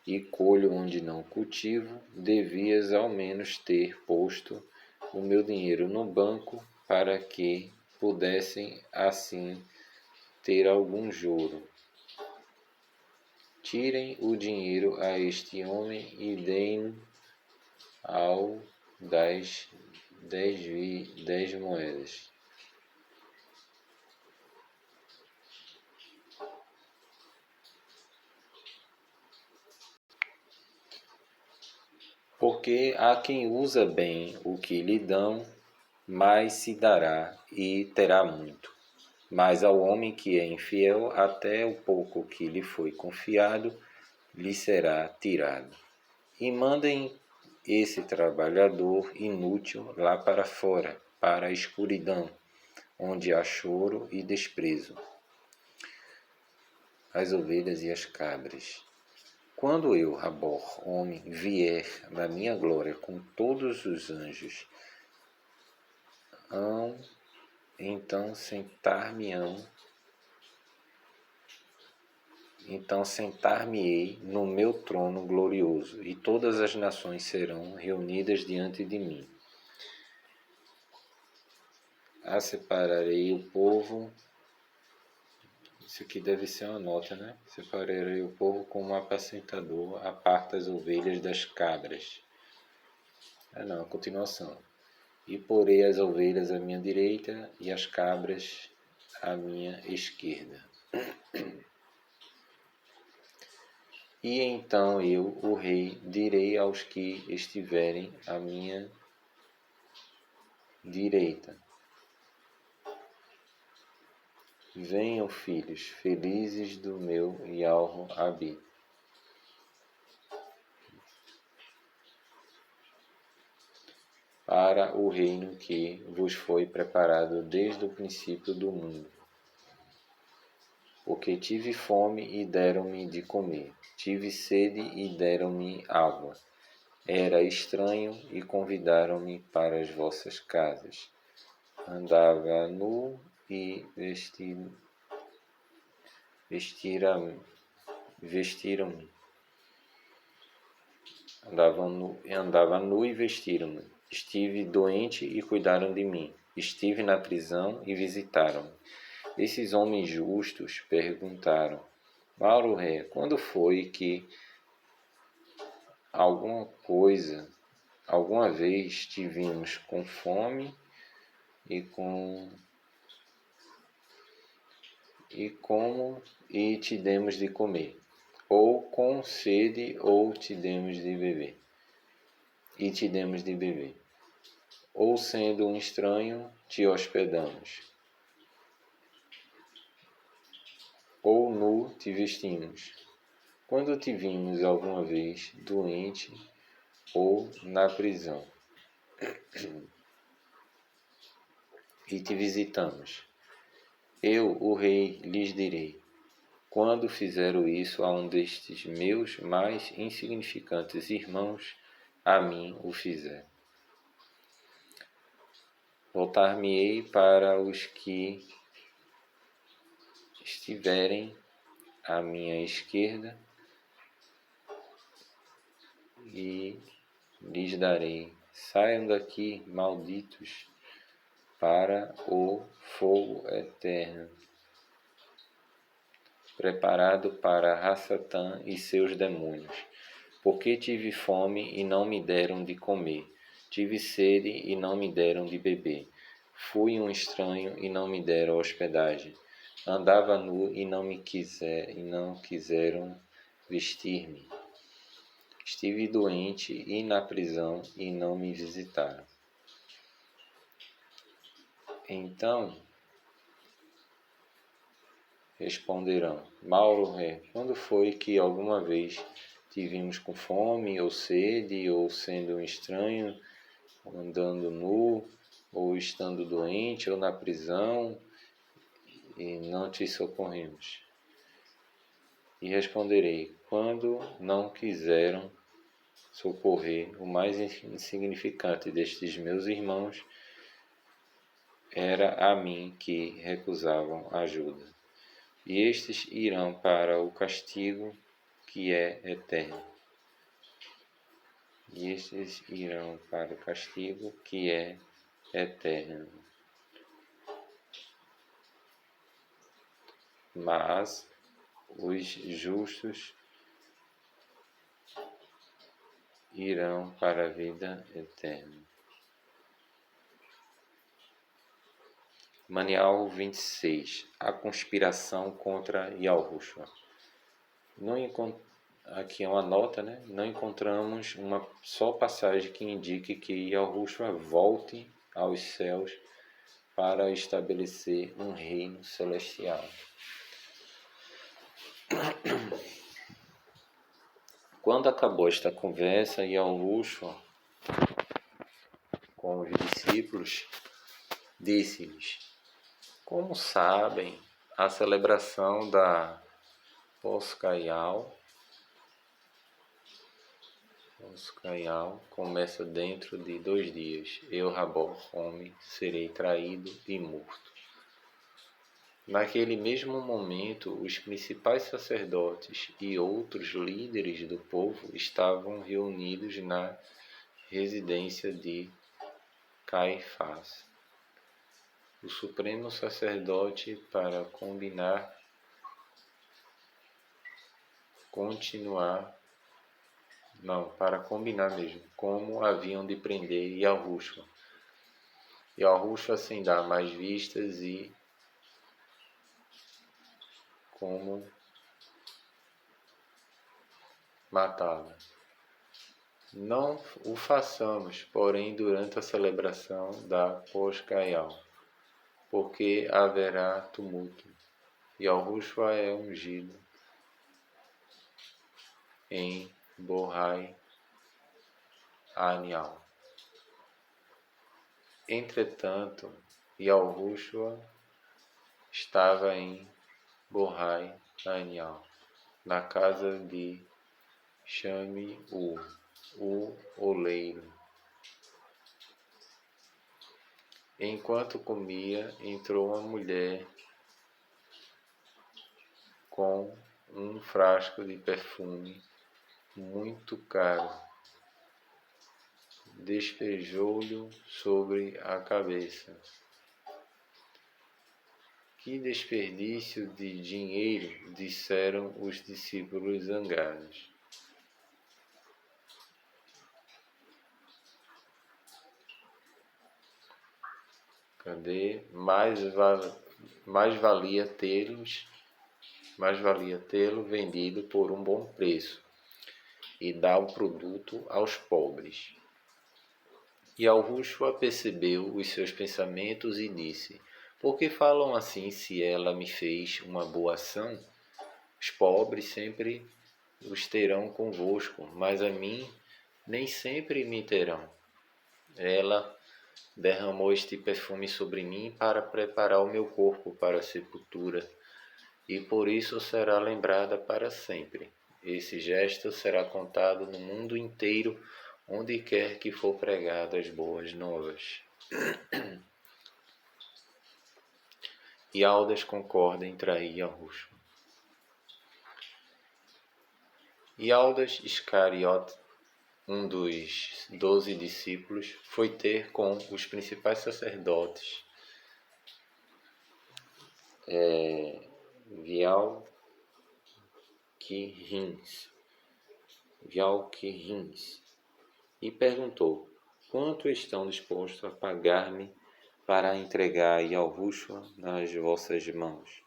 e colho onde não cultivo, devias ao menos ter posto o meu dinheiro no banco, para que pudessem assim ter algum juro. Tirem o dinheiro a este homem e deem ao 10 moedas. Porque a quem usa bem o que lhe dão, mais se dará e terá muito. Mas ao homem que é infiel, até o pouco que lhe foi confiado, lhe será tirado. E mandem esse trabalhador inútil lá para fora, para a escuridão, onde há choro e desprezo. As ovelhas e as cabras. Quando eu, Rabor, homem, vier na minha glória com todos os anjos, então sentar-me-ei no meu trono glorioso, e todas as nações serão reunidas diante de mim. Separarei o povo. Isso aqui deve ser uma nota, né? Separarei o povo como apacentador, aparta as ovelhas das cabras. Não, a continuação. E porei as ovelhas à minha direita e as cabras à minha esquerda. E então eu, o rei, direi aos que estiverem à minha direita: venham, filhos, felizes do meu Yalho-Abi. Para o reino que vos foi preparado desde o princípio do mundo. Porque tive fome e deram-me de comer, tive sede e deram-me água. Era estranho e convidaram-me para as vossas casas. Andava nu e vestiram-me. Andava nu e vestiram-me. Estive doente e cuidaram de mim. Estive na prisão e visitaram-me. Esses homens justos perguntaram: Mauro Ré, quando foi que alguma vez te vimos com fome e te demos de comer, ou com sede ou te demos de beber, ou sendo um estranho te hospedamos, ou nu te vestimos, quando te vimos alguma vez doente ou na prisão e te visitamos. Eu, o rei, lhes direi: quando fizeram isso a um destes meus mais insignificantes irmãos, a mim o fizeram. Voltar-me-ei para os que estiverem à minha esquerda e lhes darei: saiam daqui, malditos, para o fogo eterno, preparado para Rassatã e seus demônios. Porque tive fome e não me deram de comer, tive sede e não me deram de beber. Fui um estranho e não me deram hospedagem. Andava nu e não quiseram vestir-me. Estive doente e na prisão e não me visitaram. Então responderão: Mauro Ré, quando foi que alguma vez te vimos com fome ou sede, ou sendo um estranho, ou andando nu, ou estando doente, ou na prisão, e não te socorremos? E responderei: quando não quiseram socorrer o mais insignificante destes meus irmãos, era a mim que recusavam ajuda. E estes irão para o castigo que é eterno. mas os justos irão para a vida eterna. Manual 26. A conspiração contra Yahushua. Aqui é uma nota, né? Não encontramos uma só passagem que indique que Yahushua volte aos céus para estabelecer um reino celestial. Quando acabou esta conversa, Yahushua com os discípulos disse-lhes: como sabem, a celebração da Pós-Caial começa dentro de 2 dias. Eu, Rabó, homem, serei traído e morto. Naquele mesmo momento, os principais sacerdotes e outros líderes do povo estavam reunidos na residência de Caifás, o supremo sacerdote, para combinar mesmo como haviam de prender Yahushua. Yahushua sem dar mais vistas e como matá-lo. Não o façamos, porém, durante a celebração da Pós-Caial, porque haverá tumulto. Yahushua é ungido em Borrai Anial. Entretanto, Yahushua estava em Borrai Anial, na casa de Chame o oleiro. Enquanto comia, entrou uma mulher com um frasco de perfume muito caro. Despejou-lhe sobre a cabeça. Que desperdício de dinheiro, disseram os discípulos zangados. Mais valia tê-lo vendido por um bom preço e dar o produto aos pobres. E Yahushua percebeu os seus pensamentos e disse: por que falam assim se ela me fez uma boa ação? Os pobres sempre os terão convosco, mas a mim nem sempre me terão. Ela derramou este perfume sobre mim para preparar o meu corpo para a sepultura, e por isso será lembrada para sempre. Esse gesto será contado no mundo inteiro, onde quer que for pregada as boas novas. E Aldas concorda em trair Yahushua. E Aldas Iscariote, um dos 12 discípulos, foi ter com os principais sacerdotes, Vial-Quirins, e perguntou: quanto estão dispostos a pagar-me para entregar Yahushua nas vossas mãos?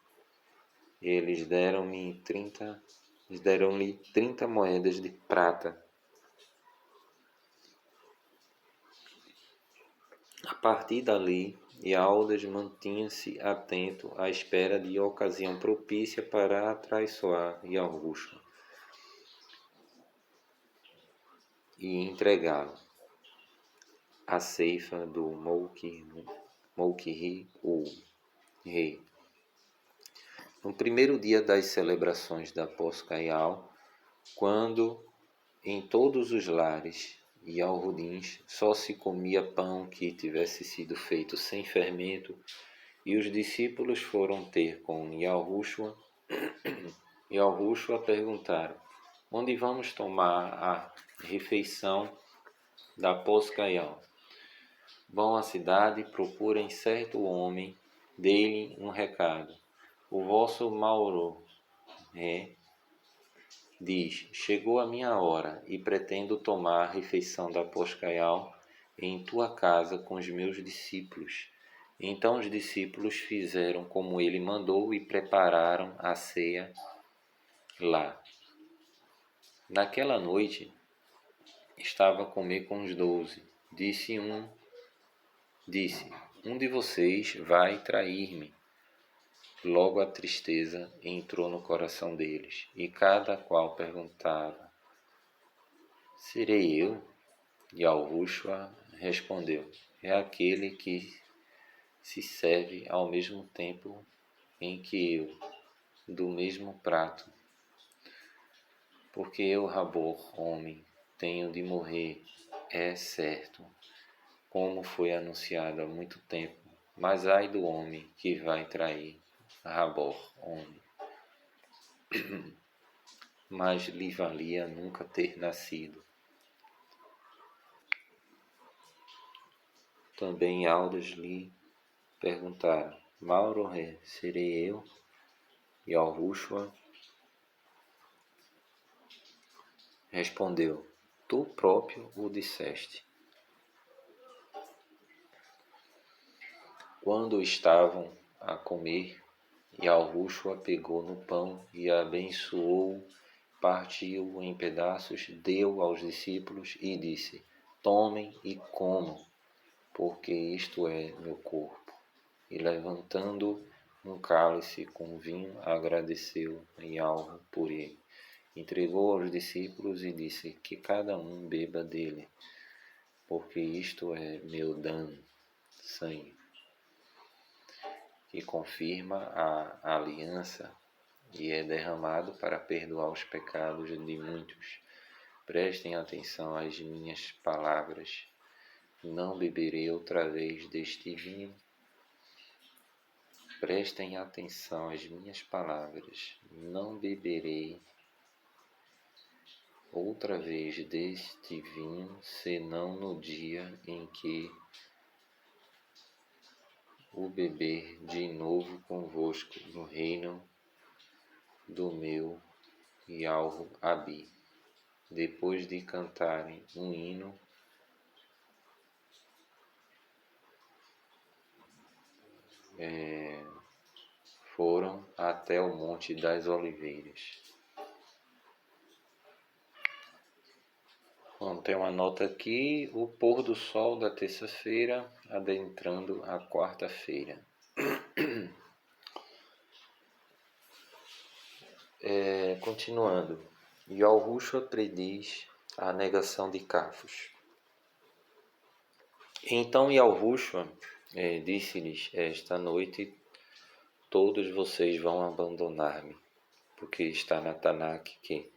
Eles deram-lhe 30 moedas de prata. A partir dali, Aldas mantinha-se atento à espera de ocasião propícia para atraiçoar Yahushua e entregá-lo à ceifa do Mouquiri, o rei. No primeiro dia das celebrações da Pós-Caial, quando em todos os lares e alrudins só se comia pão que tivesse sido feito sem fermento, e os discípulos foram ter com Yahushua, perguntaram: onde vamos tomar a refeição da Pós-Caial? Vão à cidade, procurem certo homem, dê-lhe um recado. O vosso Mauro diz: chegou a minha hora e pretendo tomar a refeição da Poscaial em tua casa com os meus discípulos. Então os discípulos fizeram como ele mandou e prepararam a ceia lá. Naquela noite estava a comer com os 12. Disse, um de vocês vai trair-me. Logo a tristeza entrou no coração deles, e cada qual perguntava: serei eu? E Yahushua respondeu: é aquele que se serve ao mesmo tempo em que eu, do mesmo prato. Porque eu, Rabor, homem, tenho de morrer, é certo, como foi anunciado há muito tempo. Mas ai do homem que vai trair Rabor, homem. Mas lhe valia nunca ter nascido. Também Aldas lhe perguntaram: Mauro, serei eu? E Yahushua respondeu: tu próprio o disseste. Quando estavam a comer, Yahushua pegou no pão e abençoou, partiu em pedaços, deu aos discípulos e disse: tomem e comam, porque isto é meu corpo. E levantando um cálice com vinho, agradeceu Yahweh por ele. Entregou aos discípulos e disse: que cada um beba dele, porque isto é meu sangue, que confirma a aliança e é derramado para perdoar os pecados de muitos. Prestem atenção às minhas palavras. Não beberei outra vez deste vinho. Prestem atenção às minhas palavras. Não beberei outra vez deste vinho, senão no dia em que o beber de novo convosco no reino do meu Yahweh. Depois de cantarem um hino, foram até o Monte das Oliveiras. Bom, tem uma nota aqui: o pôr do sol da terça-feira, adentrando a quarta-feira. Continuando, Yahushua prediz a negação de Cafos. Então Yahushua disse-lhes: esta noite todos vocês vão abandonar-me, porque está na Tanakh que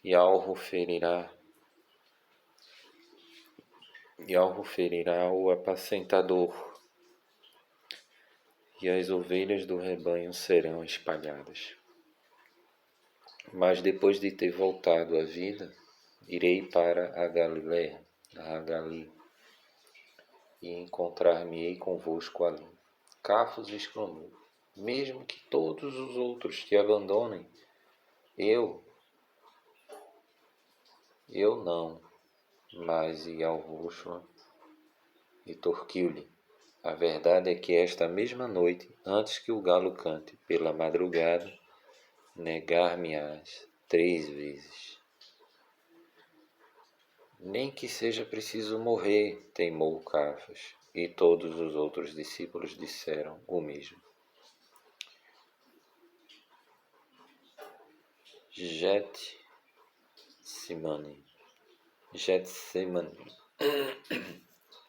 Yahu ferirá o apacentador, e as ovelhas do rebanho serão espalhadas. Mas depois de ter voltado à vida, irei para a Galiléia, a Gali, e encontrar-me-ei convosco ali. Cafos exclamou: mesmo que todos os outros te abandonem, eu não. Mas Yahushua e torquiu-lhe: a verdade é que esta mesma noite, antes que o galo cante pela madrugada, negar-me-ás 3 vezes. Nem que seja preciso morrer, teimou Cafas, e todos os outros discípulos disseram o mesmo.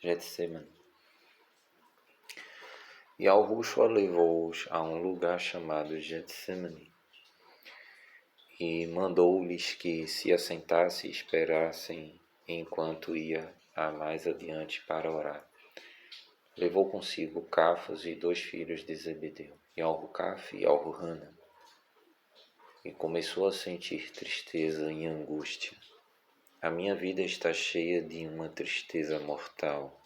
Getsemane. Yahushua levou-os a um lugar chamado Getsemane e mandou-lhes que se assentassem e esperassem enquanto ia a mais adiante para orar. Levou consigo Cafas e 2 filhos de Zebedeu, Yalrucaf e Yalruhana, e começou a sentir tristeza e angústia. A minha vida está cheia de uma tristeza mortal.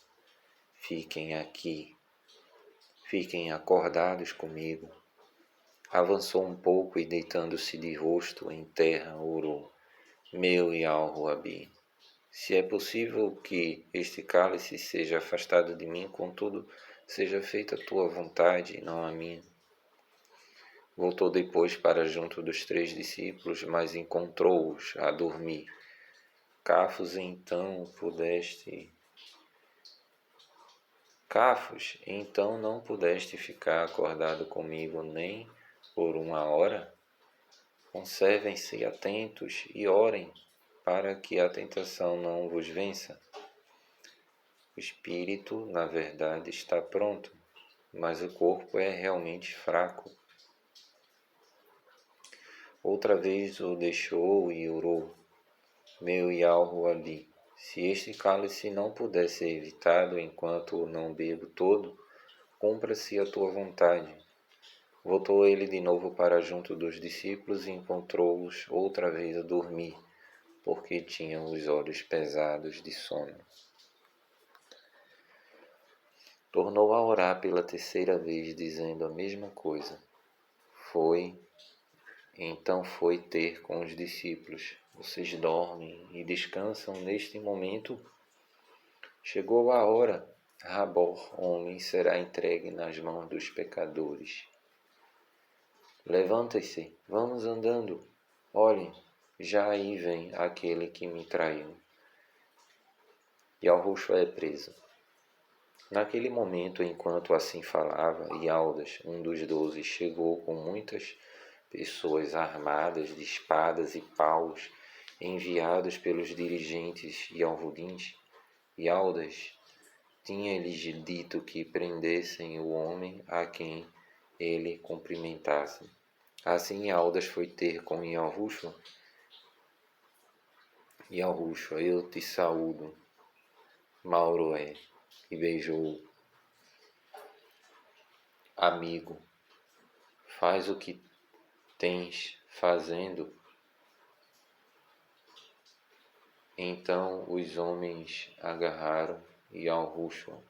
Fiquem aqui, fiquem acordados comigo. Avançou um pouco e, deitando-se de rosto em terra, orou: Meu Yalruabi, se é possível que este cálice seja afastado de mim, contudo, seja feita a tua vontade e não a minha. Voltou depois para junto dos 3 discípulos, mas encontrou-os a dormir. Cafos, então não pudeste ficar acordado comigo nem por 1 hora? Conservem-se atentos e orem, para que a tentação não vos vença. O espírito, na verdade, está pronto, mas o corpo é realmente fraco. Outra vez o deixou e orou: Meu Yalruabi, se este cálice não puder ser evitado enquanto não bebo todo, cumpra-se a tua vontade. Voltou ele de novo para junto dos discípulos e encontrou-os outra vez a dormir, porque tinham os olhos pesados de sono. Tornou a orar pela 3ª vez, dizendo a mesma coisa. Então foi ter com os discípulos: Vocês dormem e descansam neste momento? Chegou a hora. Rabor, homem, será entregue nas mãos dos pecadores. Levantem-se, vamos andando. Olhem, já aí vem aquele que me traiu. Yahushua é preso. Naquele momento, enquanto assim falava, Ialdas, um dos 12, chegou com muitas pessoas armadas de espadas e paus, enviados pelos dirigentes Yalhudins. Ialdas tinha-lhes dito que prendessem o homem a quem ele cumprimentasse. Assim Ialdas foi ter com Yahushua. Yahushua, eu te saúdo, Mauroé, e beijou. Amigo, faz o que tens fazendo. Então os homens agarraram Yahushua.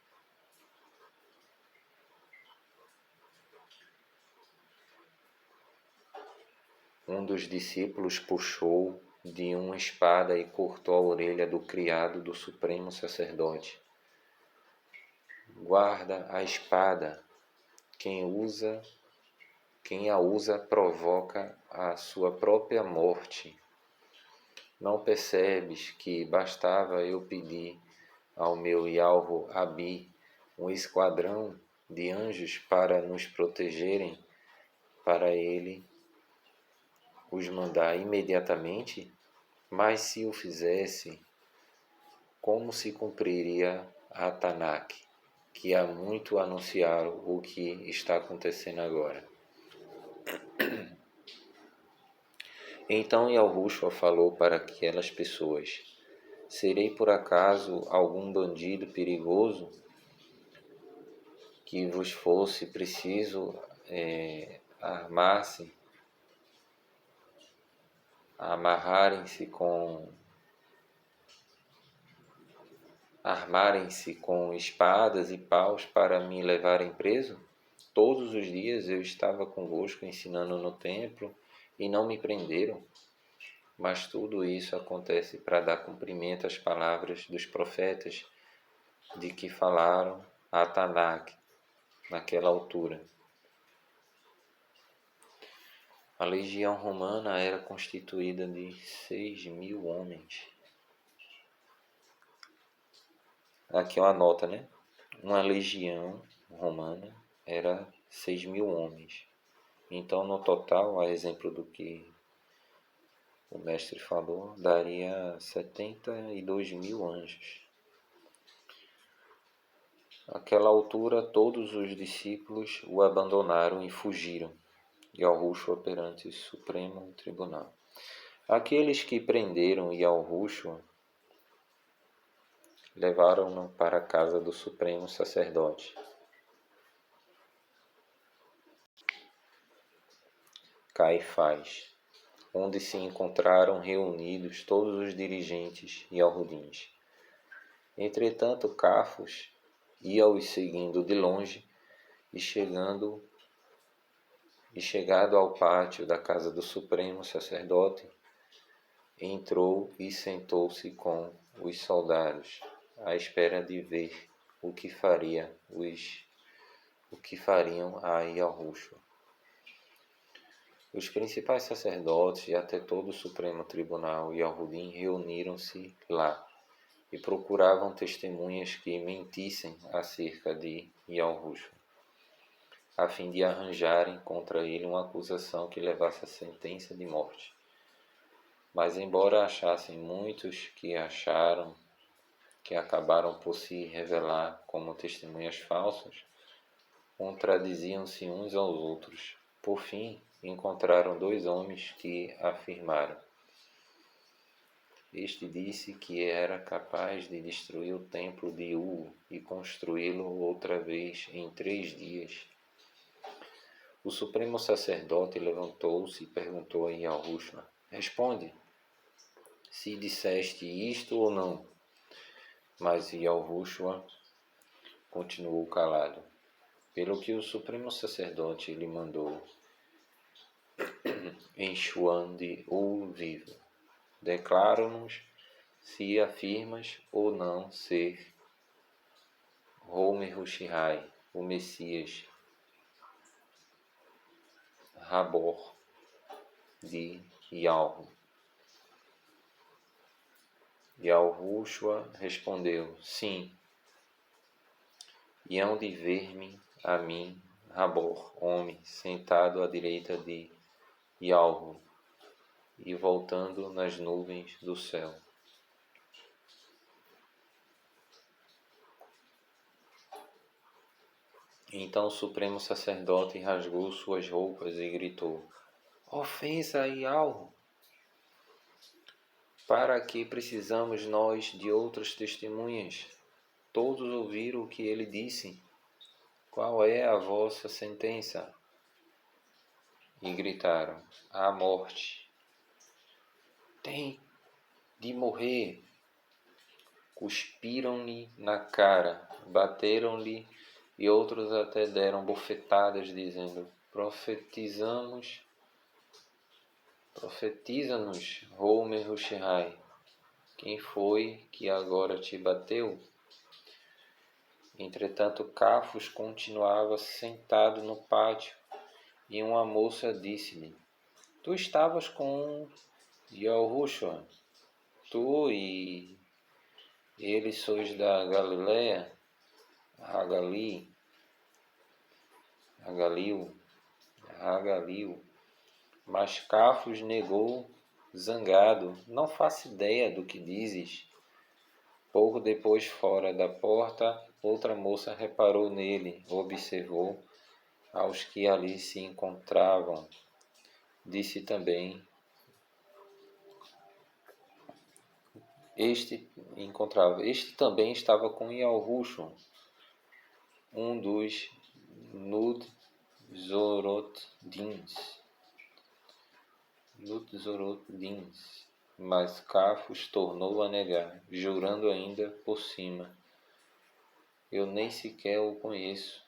Um dos discípulos puxou de uma espada e cortou a orelha do criado do supremo sacerdote. Guarda a espada. Quem a usa provoca a sua própria morte. Não percebes que bastava eu pedir ao meu Yalruabi um esquadrão de anjos para nos protegerem, para ele os mandar imediatamente? Mas se o fizesse, como se cumpriria a Tanakh, que há muito anunciaram o que está acontecendo agora? Então Yahushua falou para aquelas pessoas: Serei por acaso algum bandido perigoso que vos fosse preciso armarem-se com espadas e paus para me levarem preso? Todos os dias eu estava convosco ensinando no templo e não me prenderam. Mas tudo isso acontece para dar cumprimento às palavras dos profetas de que falaram a Tanakh naquela altura. A legião romana era constituída de 6.000 homens. Aqui é uma nota, né? Uma legião romana era 6.000 homens. Então, no total, a exemplo do que o mestre falou, daria 72.000 anjos. Naquela altura, todos os discípulos o abandonaram e fugiram, Yahushua perante o Supremo Tribunal. Aqueles que prenderam Yahushua levaram-no para a casa do Supremo Sacerdote. Caifás, onde se encontraram reunidos todos os dirigentes Yalhudins. Entretanto, Cafos ia-os seguindo de longe e chegando E chegado ao pátio da casa do Supremo Sacerdote, entrou e sentou-se com os soldados, à espera de ver o que fariam a Yahushua. Os principais sacerdotes e até todo o Supremo Tribunal Yahudim reuniram-se lá e procuravam testemunhas que mentissem acerca de Yahushua, a fim de arranjarem contra ele uma acusação que levasse à sentença de morte. Mas embora achassem muitos que acabaram por se revelar como testemunhas falsas, contradiziam-se uns aos outros. Por fim, encontraram 2 homens que afirmaram: este disse que era capaz de destruir o templo de U e construí-lo outra vez em 3 dias. O supremo sacerdote levantou-se e perguntou a Yahushua: responde, se disseste isto ou não. Mas Yahushua continuou calado, pelo que o supremo sacerdote lhe mandou enxoande o vivo. Declara-nos se afirmas ou não ser Homer Hushai, o Messias, Rabor de Yahweh. Yahushua respondeu: sim, e hão de ver-me a mim, Rabor, homem, sentado à direita de Yahweh e voltando nas nuvens do céu. Então o supremo sacerdote rasgou suas roupas e gritou: ofensa a Yahweh! Para que precisamos nós de outras testemunhas? Todos ouviram o que ele disse. Qual é a vossa sentença? E gritaram: a morte. Tem de morrer. Cuspiram-lhe na cara, bateram-lhe e outros até deram bofetadas, dizendo: profetiza-nos, Homer Hushai, quem foi que agora te bateu? Entretanto, Cafos continuava sentado no pátio, e uma moça disse-lhe: tu estavas com Yahushua, tu e ele sois da Galileia, Hagalil. Mas Cafos negou, zangado: não faço ideia do que dizes. Pouco depois, fora da porta, outra moça reparou nele, observou aos que ali se encontravam. Disse também: este também estava com Yahushua, um dos Nutzorotdins. Mas Cafos tornou a negar, jurando ainda por cima: eu nem sequer o conheço.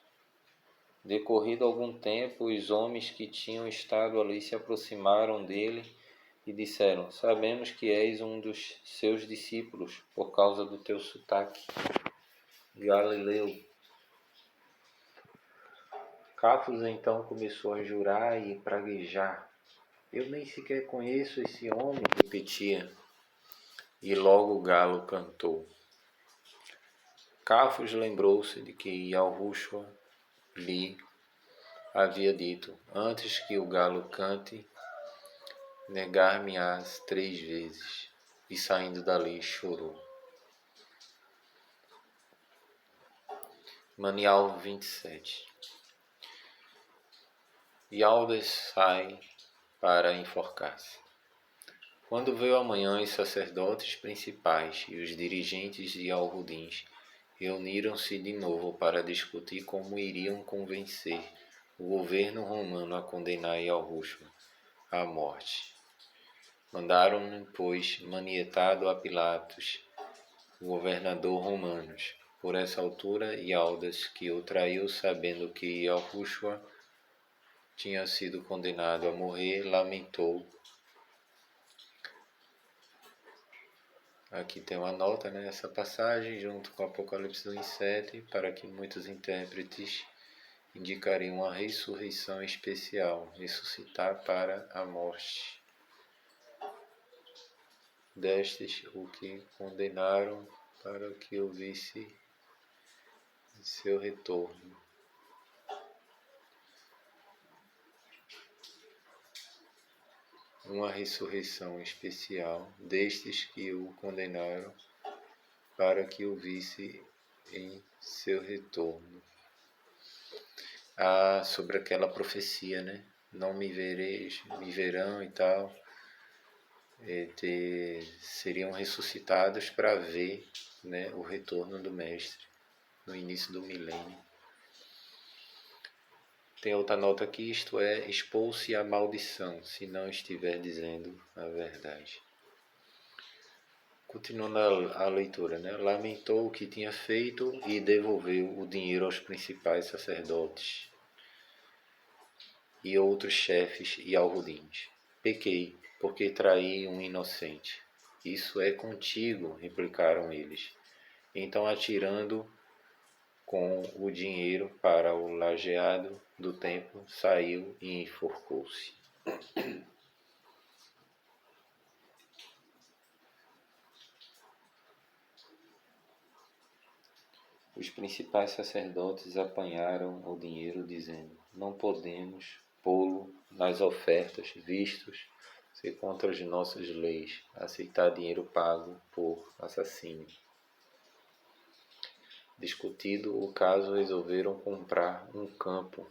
Decorrido algum tempo, os homens que tinham estado ali se aproximaram dele e disseram: sabemos que és um dos seus discípulos por causa do teu sotaque galileu. Cafos então começou a jurar e praguejar: eu nem sequer conheço esse homem, repetia. E logo o galo cantou. Cafos lembrou-se de que Yahushua lhe havia dito: antes que o galo cante, negar-me-ás 3 vezes. E saindo dali chorou. Manial 27. Yaldas sai para enforcar-se. Quando veio a manhã, os sacerdotes principais e os dirigentes de Alrudins reuniram-se de novo para discutir como iriam convencer o governo romano a condenar Yahushua à morte. Mandaram-no, pois, manietado a Pilatos, o governador romano. Por essa altura, Yaldas, que o traiu sabendo que Yahushua tinha sido condenado a morrer, lamentou. Aqui tem uma nota, né, essa passagem, junto com Apocalipse 1:7, para que muitos intérpretes indicariam uma ressurreição especial, ressuscitar para a morte. Destes o que condenaram para que eu visse em seu retorno. Uma ressurreição especial destes que o condenaram para que o visse em seu retorno. Sobre aquela profecia, né? Não me vereis, me verão e tal. Seriam ressuscitados para ver, né, o retorno do Mestre no início do milênio. Tem outra nota aqui, isto é, expôs-se a maldição, se não estiver dizendo a verdade. Continuando a leitura, né? Lamentou o que tinha feito e devolveu o dinheiro aos principais sacerdotes e outros chefes e algodins. Pequei, porque traí um inocente. Isso é contigo, replicaram eles. Então, atirando com o dinheiro para o lajeado do templo, saiu e enforcou-se. Os principais sacerdotes apanharam o dinheiro, dizendo: não podemos pô-lo nas ofertas, vistos ser contra as nossas leis, aceitar dinheiro pago por assassínio. Discutido o caso, resolveram comprar um campo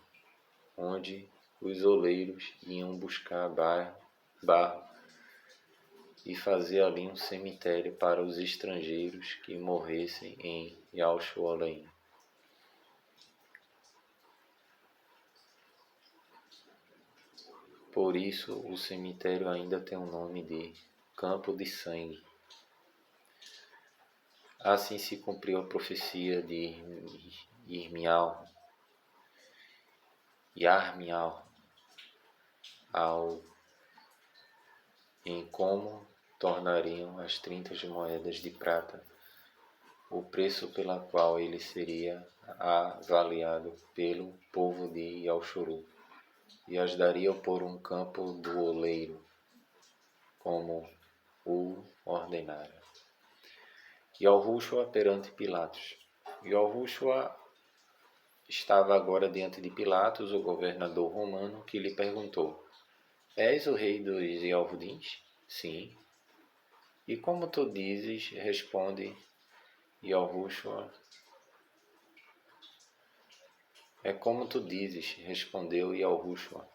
onde os oleiros iam buscar barro e fazer ali um cemitério para os estrangeiros que morressem em Yausholaim. Por isso o cemitério ainda tem o nome de Campo de Sangue. Assim se cumpriu a profecia de Yarmial, em como tornariam as 30 moedas de prata, o preço pela qual ele seria avaliado pelo povo de Yaushuru, e as dariam por um campo do oleiro, como o ordenara. Yahushua perante Pilatos. Yahushua estava agora diante de Pilatos, o governador romano, que lhe perguntou: és o rei dos Yahudins? Sim. E como tu dizes, responde Yahushua. É como tu dizes, respondeu Yahushua.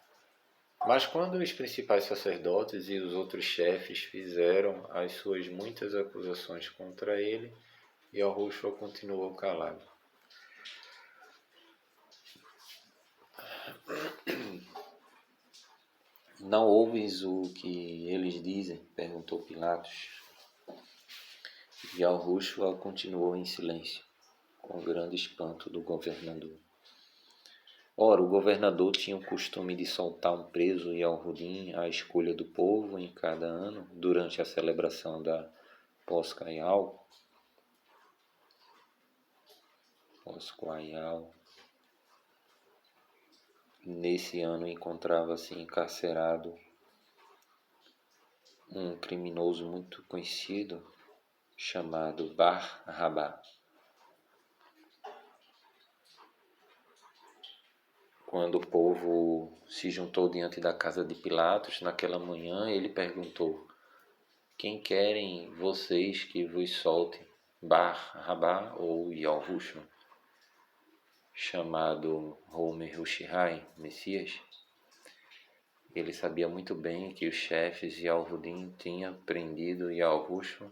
Mas quando os principais sacerdotes e os outros chefes fizeram as suas muitas acusações contra ele, Yahushua continuou calado. Não ouves o que eles dizem? Perguntou Pilatos. Yahushua continuou em silêncio, com grande espanto do governador. Ora, o governador tinha o costume de soltar um preso e Alhudim à escolha do povo em cada ano, durante a celebração da Pós-Caial. Nesse ano encontrava-se encarcerado um criminoso muito conhecido, chamado Bar-Rabá. Quando o povo se juntou diante da casa de Pilatos, naquela manhã, ele perguntou: quem querem vocês que vos solte, Bar-Rabá ou Yahushua, chamado Homer Hushai, Messias? Ele sabia muito bem que os chefes e Alhudim tinham prendido Yahushua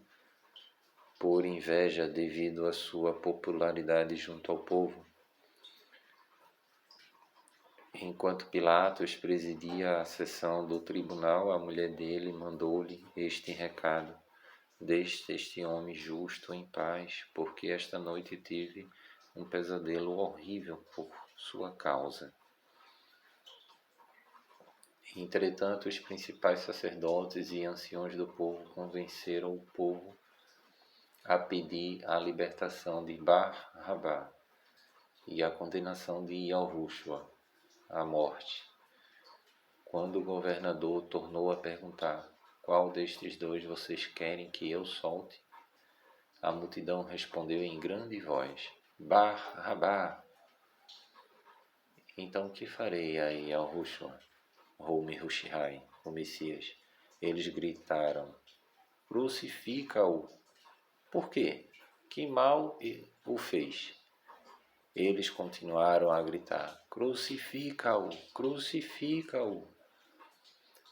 por inveja devido à sua popularidade junto ao povo. Enquanto Pilatos presidia a sessão do tribunal, a mulher dele mandou-lhe este recado: deixe este homem justo em paz, porque esta noite tive um pesadelo horrível por sua causa. Entretanto, os principais sacerdotes e anciões do povo convenceram o povo a pedir a libertação de Bar-Rabá e a condenação de Yahushua à morte. Quando o governador tornou a perguntar: qual destes dois vocês querem que eu solte? A multidão respondeu em grande voz: Bar-Rabá. Então que farei a Yahushua, Homi Hushai, o Messias? Eles gritaram: crucifica-o. Por quê? Que mal o fez? Eles continuaram a gritar: crucifica-o, crucifica-o.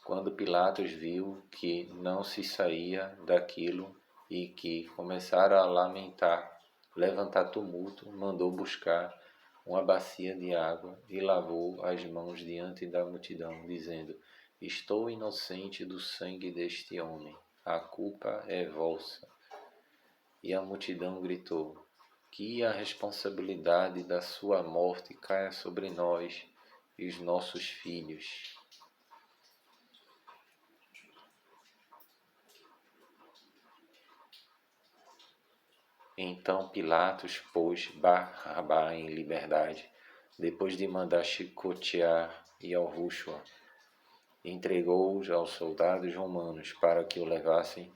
Quando Pilatos viu que não se saía daquilo e que começaram a lamentar, levantar tumulto, mandou buscar uma bacia de água e lavou as mãos diante da multidão, dizendo: estou inocente do sangue deste homem, a culpa é vossa. E a multidão gritou: que a responsabilidade da sua morte caia sobre nós e os nossos filhos. Então Pilatos pôs Bar-Rabá em liberdade, depois de mandar chicotear Yahushua. Entregou-os aos soldados romanos para que o levassem,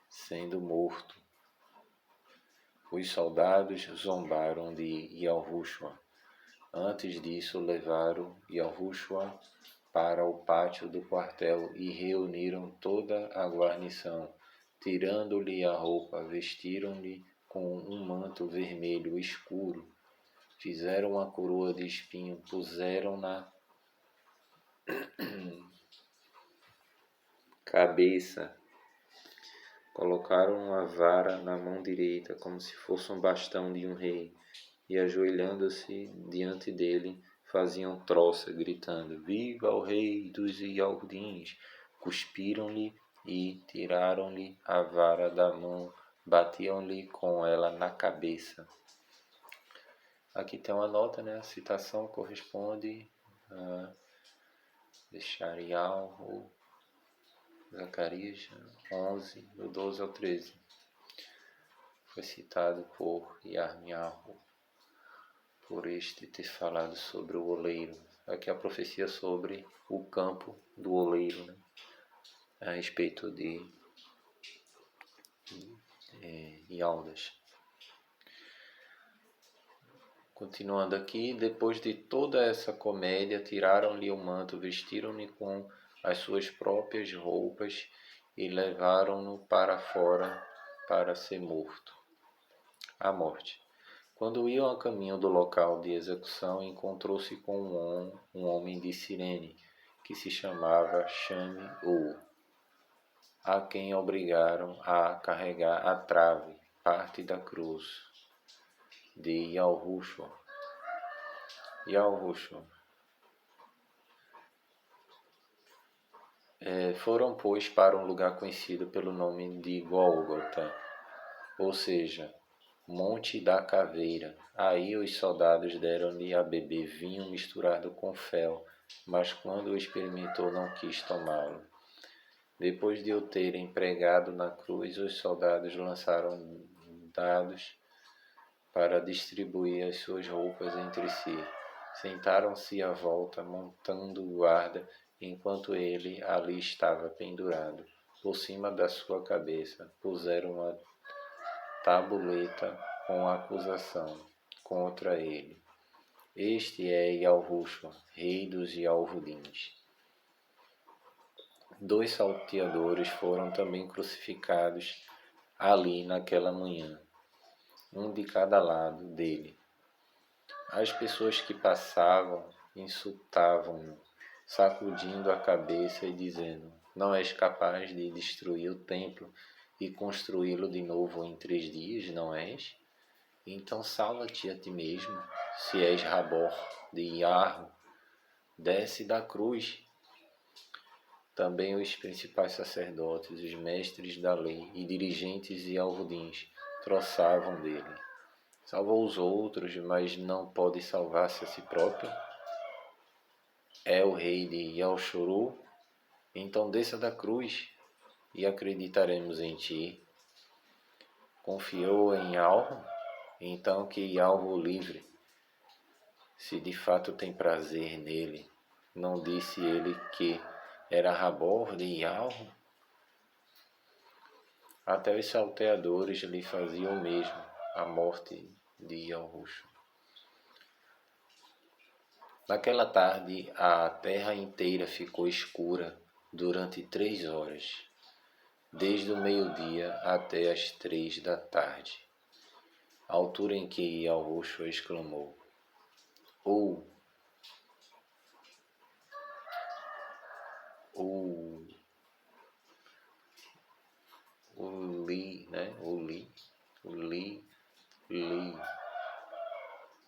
sendo morto. Os soldados zombaram de Yahushua. Antes disso, levaram Yahushua para o pátio do quartel e reuniram toda a guarnição. Tirando-lhe a roupa, vestiram-lhe com um manto vermelho escuro, fizeram uma coroa de espinho, puseram na cabeça, colocaram uma vara na mão direita, como se fosse um bastão de um rei, e ajoelhando-se diante dele, faziam troça, gritando: viva o rei dos Yahudins! Cuspiram-lhe e tiraram-lhe a vara da mão, batiam-lhe com ela na cabeça. Aqui tem uma nota, né? A citação corresponde a Sharial, Zacarias 11, do 12 ao 13. Foi citado por Yarmiyahu, por este ter falado sobre o oleiro. Aqui a profecia sobre o campo do oleiro, né? A respeito de Yaldas. Continuando aqui, depois de toda essa comédia, tiraram-lhe o manto, vestiram-lhe com as suas próprias roupas e levaram-no para fora para ser morto. A morte. Quando iam a caminho do local de execução, encontrou-se com um homem de Cirene, que se chamava Shami-U, a quem obrigaram a carregar a trave, parte da cruz, de Yahushua. Foram, pois, para um lugar conhecido pelo nome de Gólgota, ou seja, Monte da Caveira. Aí os soldados deram-lhe a beber vinho misturado com fel, mas quando o experimentou não quis tomá-lo. Depois de o terem pregado na cruz, os soldados lançaram dados para distribuir as suas roupas entre si. Sentaram-se à volta, montando guarda, enquanto ele ali estava pendurado. Por cima da sua cabeça puseram uma tabuleta com acusação contra ele. Este é Yahushua, rei dos Yahudins. 2 salteadores foram também crucificados ali naquela manhã, um de cada lado dele. As pessoas que passavam insultavam-no, sacudindo a cabeça e dizendo: não és capaz de destruir o templo e construí-lo de novo em 3 dias, não és? Então salva-te a ti mesmo, se és Rabor de Yarro, desce da cruz. Também os principais sacerdotes, os mestres da lei e dirigentes e alvudins troçavam dele. Salvou os outros, mas não pode salvar-se a si próprio? é o rei de Yaushuru, então desça da cruz e acreditaremos em ti. Confiou em Yalro, então que Yalro o livre, se de fato tem prazer nele. Não disse ele que era Rabor de Yalro? Até os salteadores lhe faziam o mesmo, a morte de Yalruxo. Naquela tarde, a terra inteira ficou escura durante 3 horas, desde o meio-dia até as 3 da tarde, a altura em que Yalruxo exclamou: "Oh, oh, Uli, né? Uli, Uli, Li,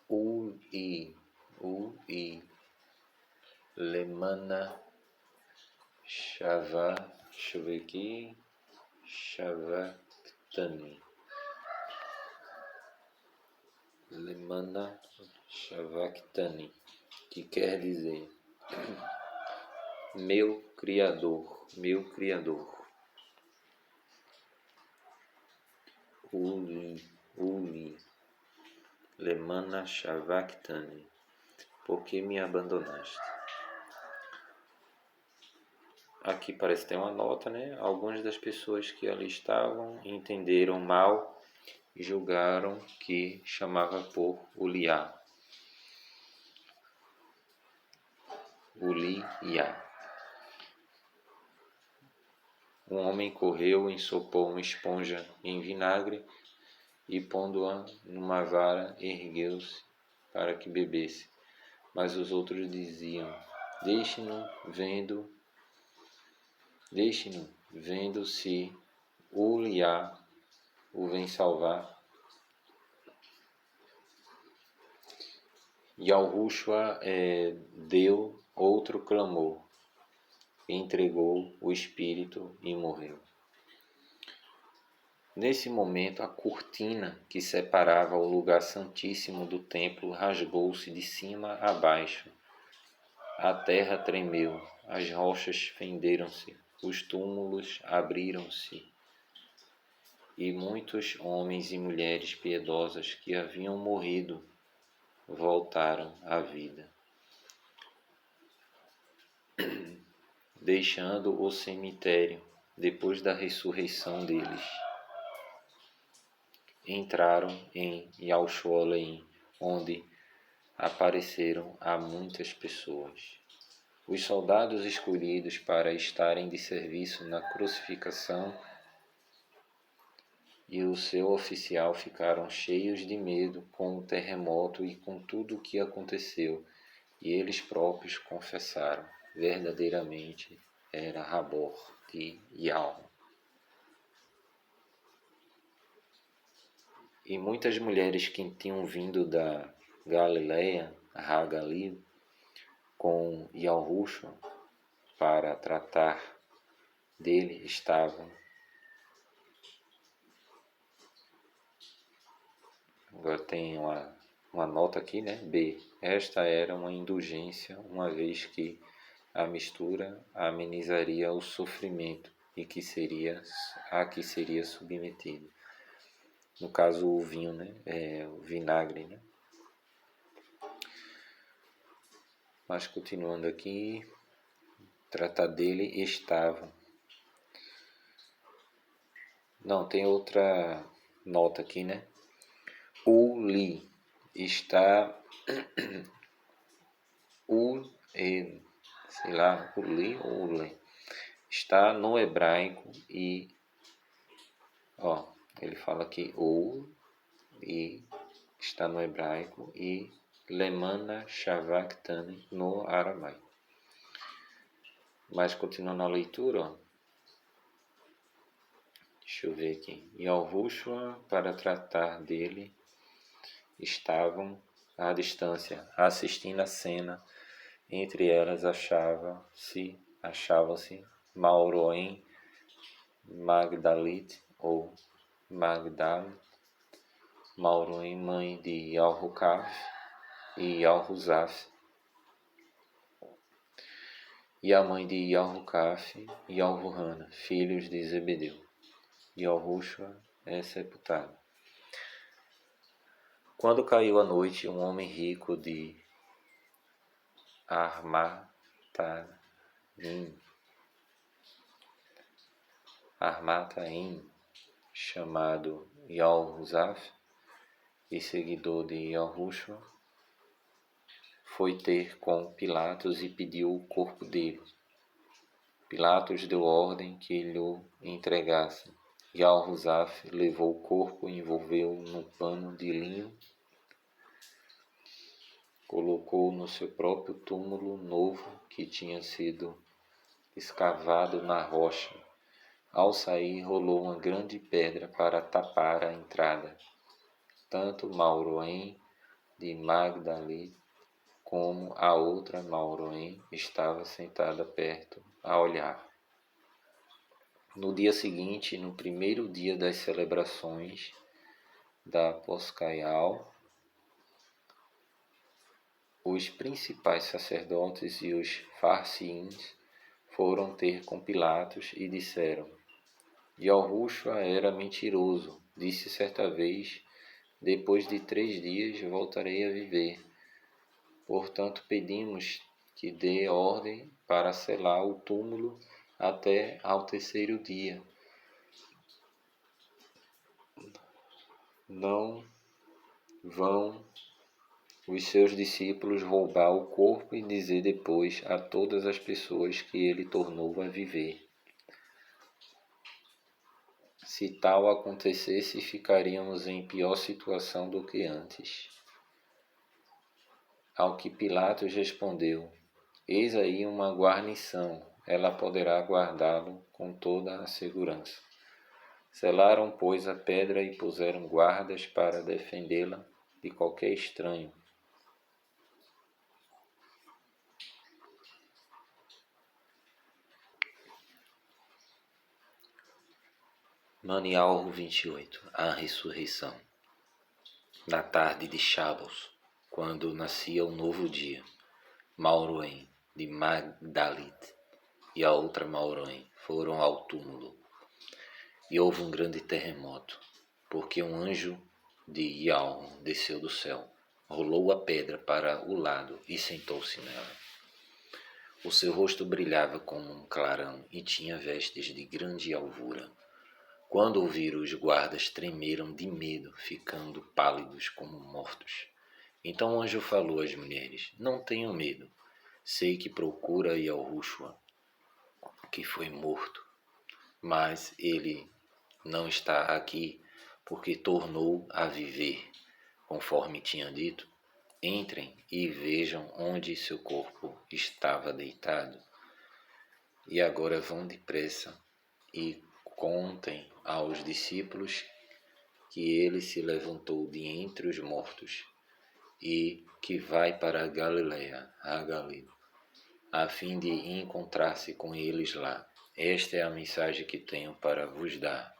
Ui, Ui, Lemana, Shava, deixa eu ver aqui, Shavaktani. Lemana Shavaktani, que quer dizer meu Criador, meu Criador. Uli, Uli, Lemana Shavaktani, por que me abandonaste? Aqui parece ter uma nota, né? Algumas das pessoas que ali estavam entenderam mal e julgaram que chamava por Uliá. Uliá. Um homem correu, ensopou uma esponja em vinagre e, pondo-a numa vara, ergueu-se para que bebesse. Mas os outros diziam: Deixe-no, vendo se Uliá o vem salvar. Yalruxua deu outro clamor, entregou o espírito e morreu. Nesse momento, a cortina que separava o lugar santíssimo do templo rasgou-se de cima a baixo. A terra tremeu, as rochas fenderam-se, os túmulos abriram-se, e muitos homens e mulheres piedosas que haviam morrido voltaram à vida, deixando o cemitério depois da ressurreição deles. Entraram em Yausholaim, onde apareceram a muitas pessoas. Os soldados escolhidos para estarem de serviço na crucificação e o seu oficial ficaram cheios de medo com o terremoto e com tudo o que aconteceu, e eles próprios confessaram: verdadeiramente era Rabor de Yalro. E muitas mulheres que tinham vindo da Galileia, Hagali, com Yalruxo para tratar dele estavam. Agora tem uma nota aqui, né? B. Esta era uma indulgência, uma vez que a mistura amenizaria o sofrimento e que seria submetido. No caso, o vinho, né? O vinagre, né? Mas continuando aqui, tratar dele estavam. Não, tem outra nota aqui, né? Uli está sei lá, Uli ou Ule, está no hebraico e ele fala aqui e está no hebraico e Lemana Shavaktani no aramaico. Mas continuando a leitura, deixa eu ver aqui. Yalruxua, para tratar dele, estavam à distância, assistindo a cena. Entre elas achavam-se Mauroim, Magdalit ou Magdal, Mauroim, mãe de Yalrucaf e Yalruzaf, e a mãe de Yarrucafe e Yarruhana, filhos de Zebedeu. Yarrushua é sepultado. Quando caiu a noite, um homem rico de Armataim, chamado Yahuzaf, e seguidor de Yahushua, foi ter com Pilatos e pediu o corpo dele. Pilatos deu ordem que lhe entregassem. Yahuzaf levou o corpo e envolveu no pano de linho, colocou no seu próprio túmulo novo que tinha sido escavado na rocha. Ao sair, rolou uma grande pedra para tapar a entrada. Tanto Mauroém de Magdali como a outra Mauroém estava sentada perto a olhar. No dia seguinte, no primeiro dia das celebrações da Poscaial, os principais sacerdotes e os farciins foram ter com Pilatos e disseram: Yahushua era mentiroso, disse certa vez, depois de 3 dias voltarei a viver. Portanto, pedimos que dê ordem para selar o túmulo até ao 3º dia. Não vão os seus discípulos roubar o corpo e dizer depois a todas as pessoas que ele tornou a viver. Se tal acontecesse, ficaríamos em pior situação do que antes. Ao que Pilatos respondeu: Eis aí uma guarnição, ela poderá guardá-lo com toda a segurança. Selaram, pois, a pedra e puseram guardas para defendê-la de qualquer estranho. Manial 28. A ressurreição. Na tarde de Shabbos, quando nascia o novo dia, Mauroém de Magdalit e a outra Mauroém foram ao túmulo. E houve um grande terremoto, porque um anjo de Yahweh desceu do céu, rolou a pedra para o lado e sentou-se nela. O seu rosto brilhava como um clarão e tinha vestes de grande alvura. Quando ouviram, os guardas tremeram de medo, ficando pálidos como mortos. Então o anjo falou às mulheres: Não tenham medo. Sei que procura Yahushua, que foi morto, mas ele não está aqui, porque tornou a viver, conforme tinha dito. Entrem e vejam onde seu corpo estava deitado. E agora vão depressa e contem aos discípulos que ele se levantou de entre os mortos e que vai para a Galiléia, a Galil, a fim de encontrar-se com eles lá. Esta é a mensagem que tenho para vos dar.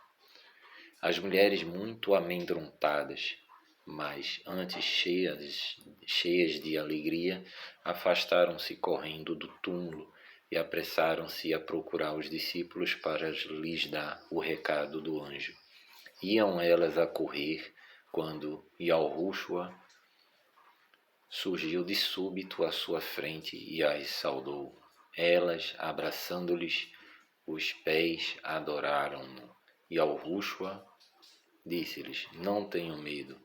As mulheres, muito amedrontadas, mas antes cheias de alegria, afastaram-se correndo do túmulo e apressaram-se a procurar os discípulos para lhes dar o recado do anjo. Iam elas a correr quando Yahushua surgiu de súbito à sua frente e as saudou. Elas, abraçando-lhes os pés, adoraram-no. Yahushua disse-lhes: Não tenham medo.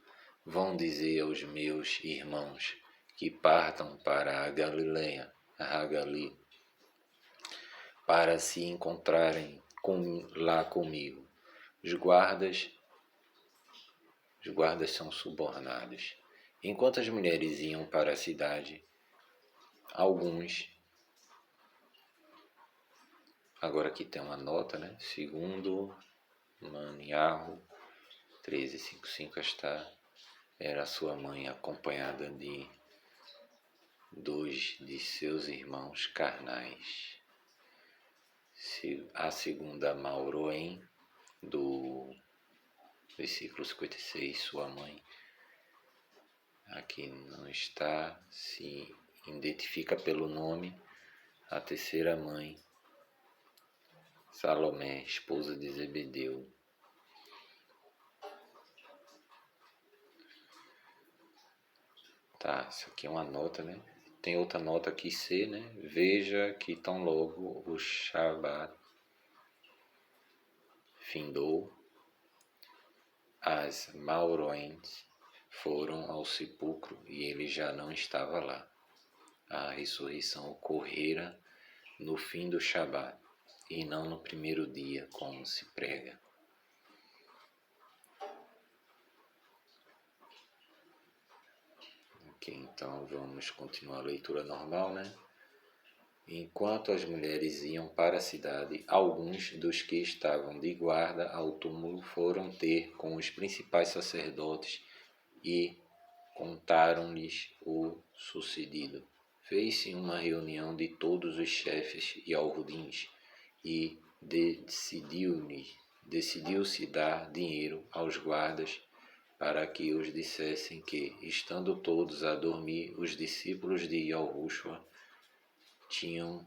Vão dizer aos meus irmãos que partam para a Galiléia, a Galil, para se encontrarem lá comigo. Os guardas são subornados. Enquanto as mulheres iam para a cidade, alguns... Agora aqui tem uma nota, né? Segundo Maniarro 1355, esta era sua mãe, acompanhada de 2 de seus irmãos carnais. A segunda Mauroém, do versículo 56, sua mãe, aqui não está, se identifica pelo nome, a terceira mãe, Salomé, esposa de Zebedeu. Tá, isso aqui é uma nota, né? Tem outra nota aqui, C, né? Veja que tão logo o Shabat findou, as Mauroentes foram ao sepulcro e ele já não estava lá. A ressurreição ocorrera no fim do Shabat e não no primeiro dia, como se prega. Ok, então vamos continuar a leitura normal, né? Enquanto as mulheres iam para a cidade, alguns dos que estavam de guarda ao túmulo foram ter com os principais sacerdotes e contaram-lhes o sucedido. Fez-se uma reunião de todos os chefes e alrodins e decidiu-se dar dinheiro aos guardas para que os dissessem que, estando todos a dormir, os discípulos de Yahushua tinham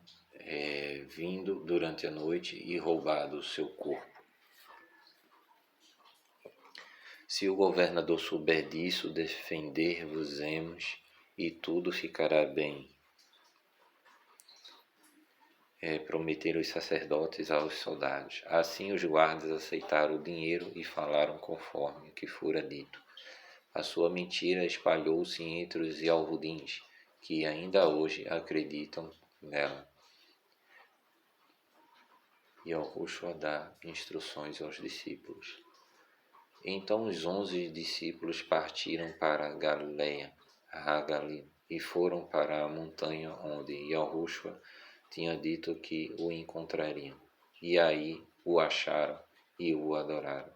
vindo durante a noite e roubado o seu corpo. Se o governador souber disso, defender-vos-emos e tudo ficará bem. Prometeram os sacerdotes aos soldados. Assim os guardas aceitaram o dinheiro e falaram conforme o que fora dito. A sua mentira espalhou-se entre os alrodins, que ainda hoje acreditam nela. E Yahushua dá instruções aos discípulos. Então os 11 discípulos partiram para a Galileia, e foram para a montanha onde Yahushua tinha dito que o encontrariam. E aí o acharam e o adoraram.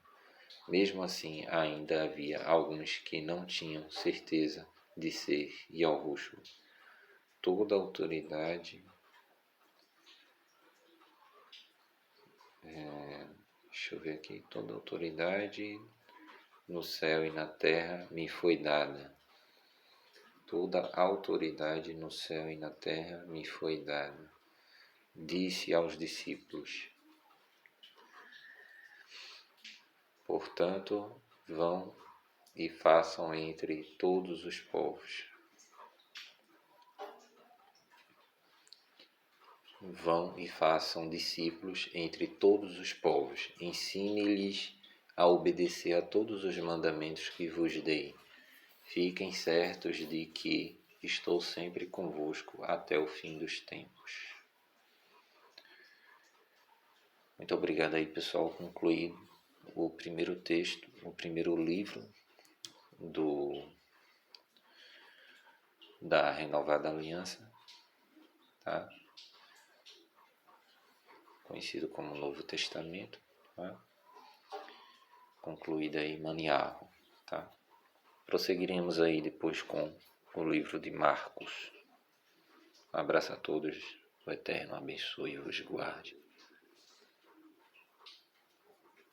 Mesmo assim, ainda havia alguns que não tinham certeza de ser Yahushua. Toda a autoridade deixa eu ver aqui, toda a autoridade no céu e na terra me foi dada. Toda a autoridade no céu e na terra me foi dada. Disse aos discípulos: portanto, vão e façam entre todos os povos. Vão e façam discípulos entre todos os povos. Ensine-lhes a obedecer a todos os mandamentos que vos dei. Fiquem certos de que estou sempre convosco até o fim dos tempos. Muito obrigado aí, pessoal. Concluí o primeiro texto, o primeiro livro da Renovada Aliança, tá? Conhecido como Novo Testamento, tá? Concluído aí Maniarro, tá? Prosseguiremos aí depois com o livro de Marcos. Um abraço a todos, o Eterno abençoe e vos guarde.